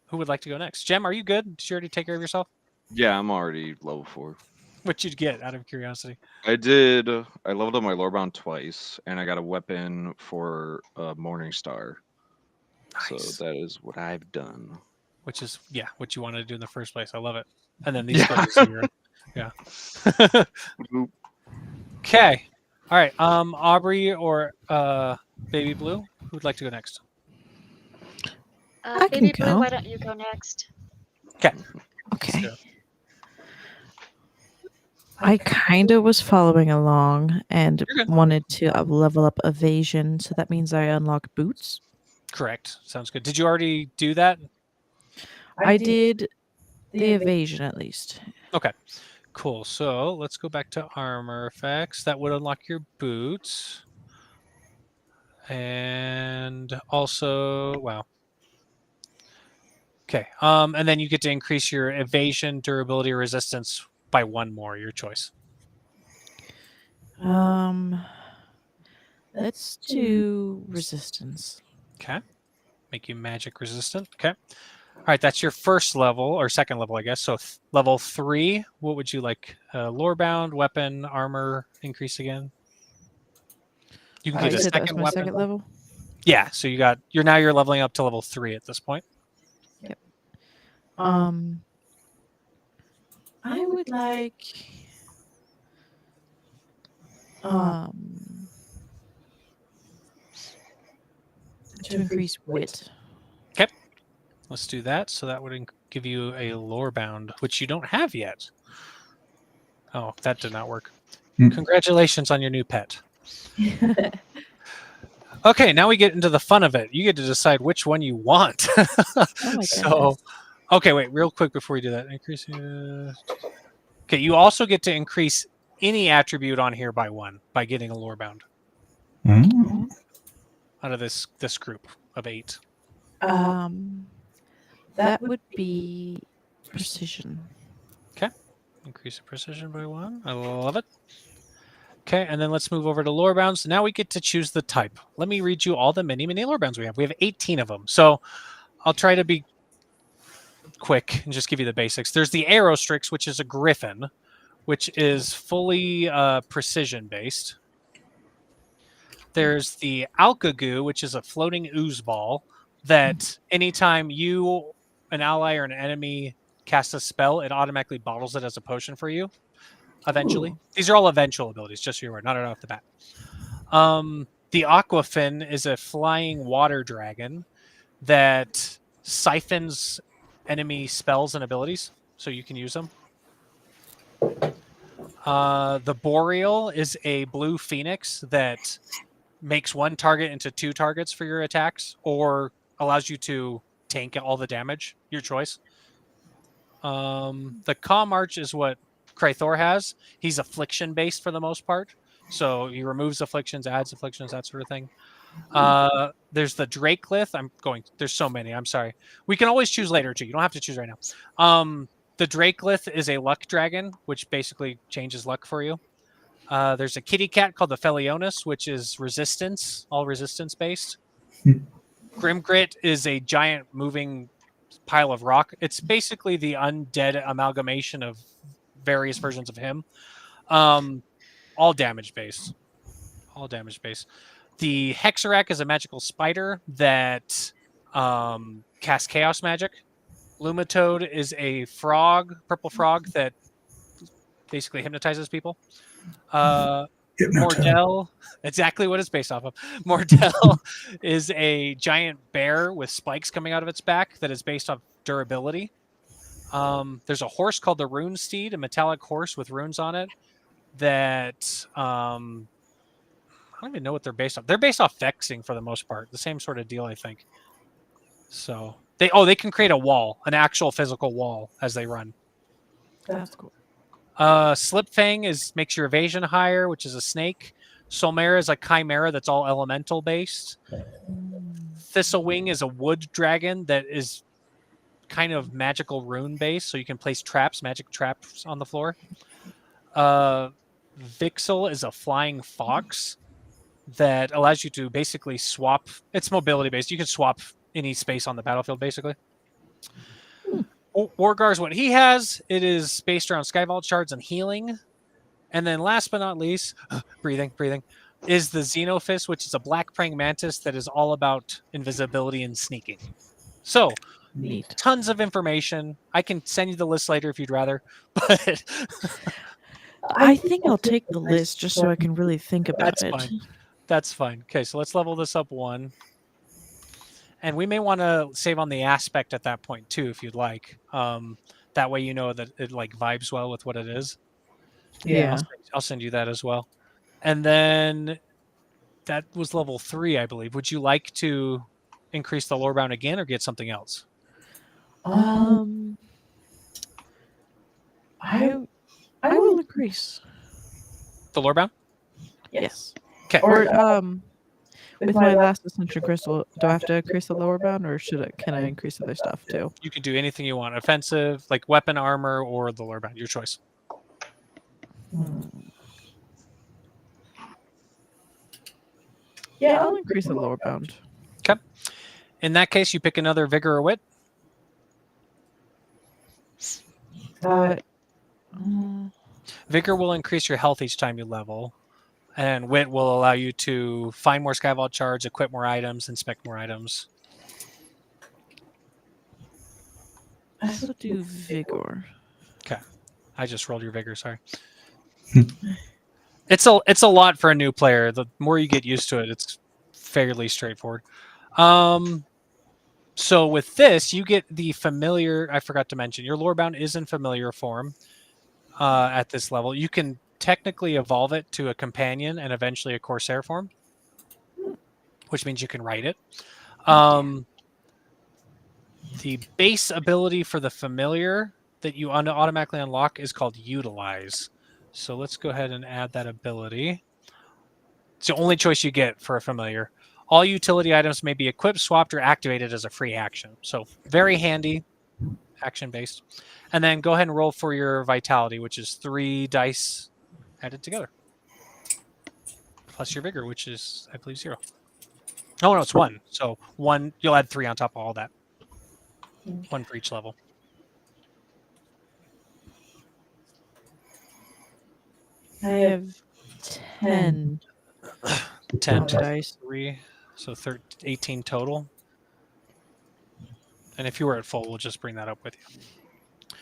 Who would like to go next? Jem, are you good? Did you already take care of yourself? Yeah, I'm already level 4. What'd you get, out of curiosity? I did. I leveled up my Lorebound twice, and I got a weapon for Morning Star. Nice. So that is what I've done. Which is, what you wanted to do in the first place. I love it. And then these go to 0. Yeah. Okay. All right. Aubrey or Baby Blue, who'd like to go next? I can Baby Blue, go. why don't you go next? Okay. Okay. So, I kind of was following along and You're good. wanted to level up evasion, so that means I unlock boots. Correct. Sounds good. Did you already do that? I did the evasion at least. Okay. Cool. So let's go back to armor effects. That would unlock your boots. And also, wow. Okay. And then you get to increase your evasion, durability, or resistance by 1 more, your choice. Let's do resistance. Okay. Make you magic resistant. Okay. All right, that's your first level, or second level, I guess. So level 3, what would you like? Lore bound, weapon, armor increase again? You can get You a said that was second my weapon. second level? Yeah, so you're leveling up to level 3 at this point. Yep. I would like to increase wit. Okay. Let's do that. So that would give you a lore bound, which you don't have yet. Oh, that did not work. Congratulations on your new pet. Okay, now we get into the fun of it. You get to decide which one you want. Oh my So, okay, wait, real quick before we do that. Increase. Okay, you also get to increase any attribute on here by 1 by getting a lore bound out of this group of 8. That would be precision. Okay, increase the precision by 1. I love it. Okay, and then let's move over to lore bounds. Now we get to choose the type. Let me read you all the mini lore bounds we have. We have 18 of them. So I'll try to be quick and just give you the basics. There's the Aerostrix, which is a griffin, which is fully precision based. There's the Alkagoo, which is a floating ooze ball that anytime you, an ally, or an enemy cast a spell, it automatically bottles it as a potion for you. Eventually. These are all eventual abilities, just so you're aware, not right off the bat. The Aquafin is a flying water dragon that siphons enemy spells and abilities, so you can use them. The Boreal is a blue phoenix that makes 1 target into 2 targets for your attacks, or allows you to tank all the damage, your choice. The Calm Arch is what Krathor has. He's affliction based for the most part, so he removes afflictions, adds afflictions, that sort of thing. There's the Drakelith. There's so many. I'm sorry. We can always choose later too. You don't have to choose right now. The Drakelith is a luck dragon, which basically changes luck for you. There's a kitty cat called the Felionis, which is resistance, all resistance based. Grimgrit is a giant moving pile of rock. It's basically the undead amalgamation of various versions of him. All damage based. The Hexerac is a magical spider that casts chaos magic. Lumatoad is a purple frog that basically hypnotizes people. Mordell, exactly what it's based off of. Mordell is a giant bear with spikes coming out of its back that is based off durability. There's a horse called the Rune Steed, a metallic horse with runes on it that I don't even know what they're based off. They're based off vexing for the most part. The same sort of deal, I think. So they can create a wall, an actual physical wall as they run. That's cool. Slipfang makes your evasion higher, which is a snake. Solmera is a chimera that's all elemental based. Thistlewing is a wood dragon that is kind of magical rune based, so you can place magic traps on the floor. Vixel is a flying fox that allows you to basically swap. It's mobility based. You can swap any space on the battlefield, basically. Orgar is what he has. It is based around Skyvault shards and healing. And then last but not least, breathing, is the Xenophis, which is a black praying mantis that is all about invisibility and sneaking. So, Neat. Tons of information. I can send you the list later if you'd rather. But I think I'll take the list just so I can really think about That's it. fine. That's fine. Okay, so let's level this up 1. And we may want to save on the aspect at that point too, if you'd like. That way you know that it like vibes well with what it is. Yeah. I'll send you that as well. And then that was level 3, I believe. Would you like to increase the lore bound again or get something else? I will increase. The lore bound? Yes. Okay. Or with my last ascension crystal, do I have to increase the lower bound, or can I increase other stuff too? You can do anything you want. Offensive, like weapon, armor, or the lore bound. Your choice. Yeah, I'll increase the lower bound. Okay. In that case, you pick another vigor or wit. Vigor will increase your health each time you level, and wit will allow you to find more Skyvault shards, equip more items, inspect more items. I will do vigor. Okay. I just rolled your vigor, sorry. It's a lot for a new player. The more you get used to it, it's fairly straightforward. So with this, you get the familiar. I forgot to mention, your lore bound is in familiar form at this level. You can technically evolve it to a companion and eventually a corsair form, which means you can write it. The base ability for the familiar that you automatically unlock is called Utilize. So let's go ahead and add that ability. It's the only choice you get for a familiar. All utility items may be equipped, swapped, or activated as a free action. So very handy, action-based. And then go ahead and roll for your vitality, which is 3 dice added together. Plus your vigor, which is, I believe, 0. Oh, no, it's 1. So 1, you'll add 3 on top of all that. 1 for each level. I have 10. 10 dice. 3, so 18 total. And if you were at full, we'll just bring that up with you.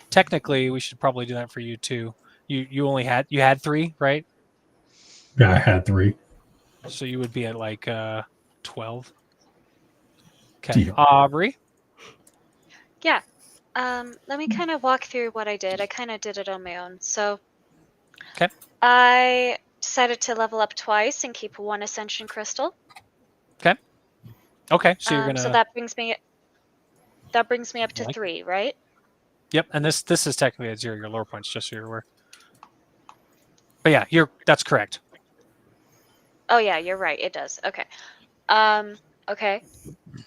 Technically, we should probably do that for you too. You had 3, right? Yeah, I had 3. So you would be at like 12. Okay, Yeah. Aubrey. Yeah. Let me kind of walk through what I did. I kind of did it on my own. So Okay. I decided to level up twice and keep 1 ascension crystal. Okay, so you're gonna. So that brings me up to Like- 3, right? Yep, and this is technically at 0 your lore points, just so you're aware. But yeah, that's correct. Oh yeah, you're right. It does. Okay. Okay.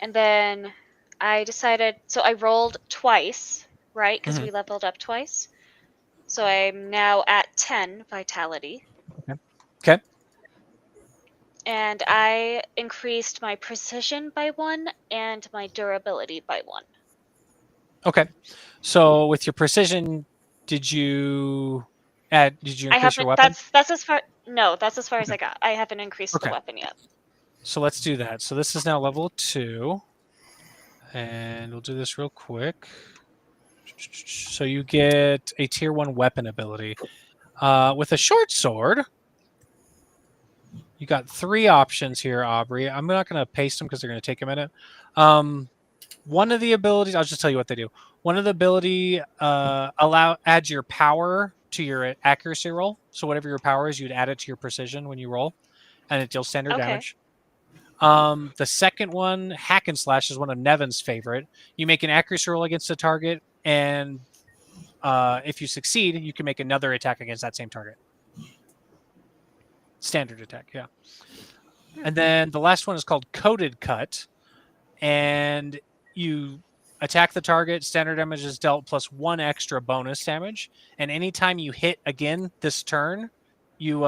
And then I decided. So I rolled twice, right? Because we leveled up twice. So I'm now at 10 vitality. Okay. And I increased my precision by 1 and my durability by 1. Okay, so with your precision, did you increase your weapon? That's as far. No, that's as far as I got. I haven't increased the weapon yet. So let's do that. So this is now level 2, and we'll do this real quick. So you get a tier 1 weapon ability with a short sword. You got 3 options here, Aubrey. I'm not going to paste them because they're going to take a minute. One of the abilities, I'll just tell you what they do. One of the ability adds your power to your accuracy roll. So whatever your power is, you'd add it to your precision when you roll, and it deals standard damage. The second one, hack and slash, is one of Nevin's favorite. You make an accuracy roll against a target, and if you succeed, you can make another attack against that same target. Standard attack, yeah. And then the last one is called Coded Cut, and you attack the target, standard damage is dealt plus 1 extra bonus damage, and anytime you hit again this turn, you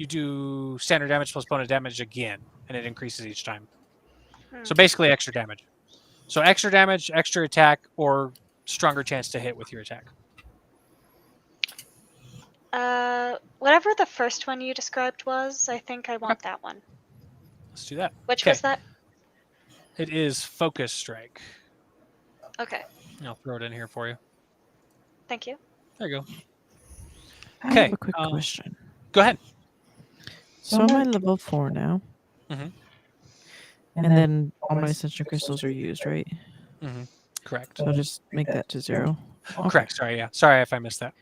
do standard damage plus bonus damage again, and it increases each time. So basically extra damage. So extra damage, extra attack, or stronger chance to hit with your attack. Whatever the first one you described was, I think I want that one. Let's do that. Which was that? It is Focus Strike. Okay. I'll throw it in here for you. Thank you. There you go. I have a quick question. Go ahead. So am I level 4 now? Mhm. And then all my ascension crystals are used, right? Correct. So I'll just make that to 0. Okay. Correct. Sorry, yeah. Sorry if I missed that.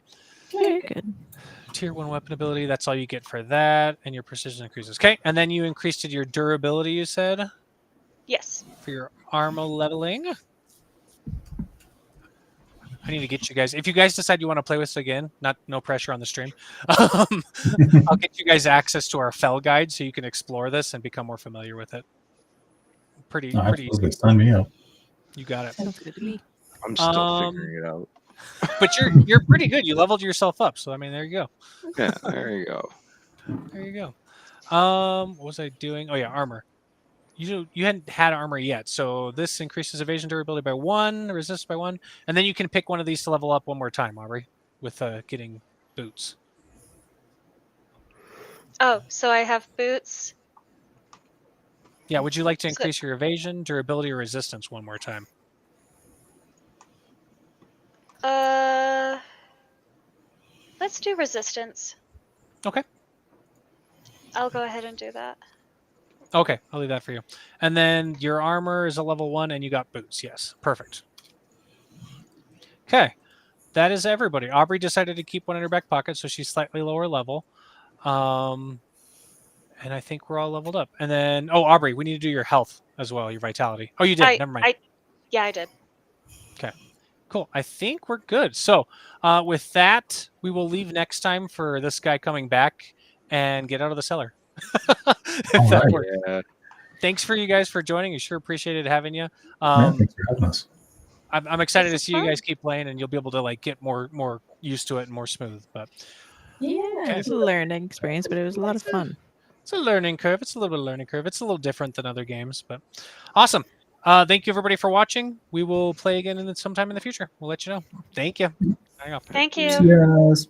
Yeah, you're good. Tier 1 weapon ability. That's all you get for that, and your precision increases. Okay, and then you increased your durability, you said, Yes. for your armor leveling. I need to get you guys. If you guys decide you want to play with us again, no pressure on the stream. I'll get you guys access to our fell guide so you can explore this and become more familiar with it. Pretty easy. Sign me up. You got it. Sounds good to me. I'm still figuring it out. But you're pretty good. You leveled yourself up, so I mean, there you go. Yeah, there you go. There you go. What was I doing? Oh yeah, armor. You hadn't had armor yet, so this increases evasion durability by 1, resist by 1, and then you can pick one of these to level up one more time, Aubrey, with getting boots. Oh, so I have boots. Yeah, would you like to increase your evasion, durability, or resistance one more time? Let's do resistance. Okay. I'll go ahead and do that. Okay, I'll leave that for you. And then your armor is a level 1, and you got boots. Yes, perfect. Okay, that is everybody. Aubrey decided to keep one in her back pocket, so she's slightly lower level. And I think we're all leveled up. And then, Aubrey, we need to do your health as well, your vitality. Oh, you did. Never mind. Yeah, I did. Okay, cool. I think we're good. So with that, we will leave next time for this guy coming back and get out of the cellar. If that works. Yeah. Thanks for you guys for joining. I sure appreciated having you. Thanks for having us. I'm excited to This is see you fun. guys keep playing, and you'll be able to like get more used to it and more smooth. But Yeah, it's a learning experience, but it was a lot of fun. it's a learning curve. It's a little bit of a learning curve. It's a little different than other games, but awesome. Thank you everybody for watching. We will play again sometime in the future. We'll let you know. Thank you. Signing off. Thank you. Yes.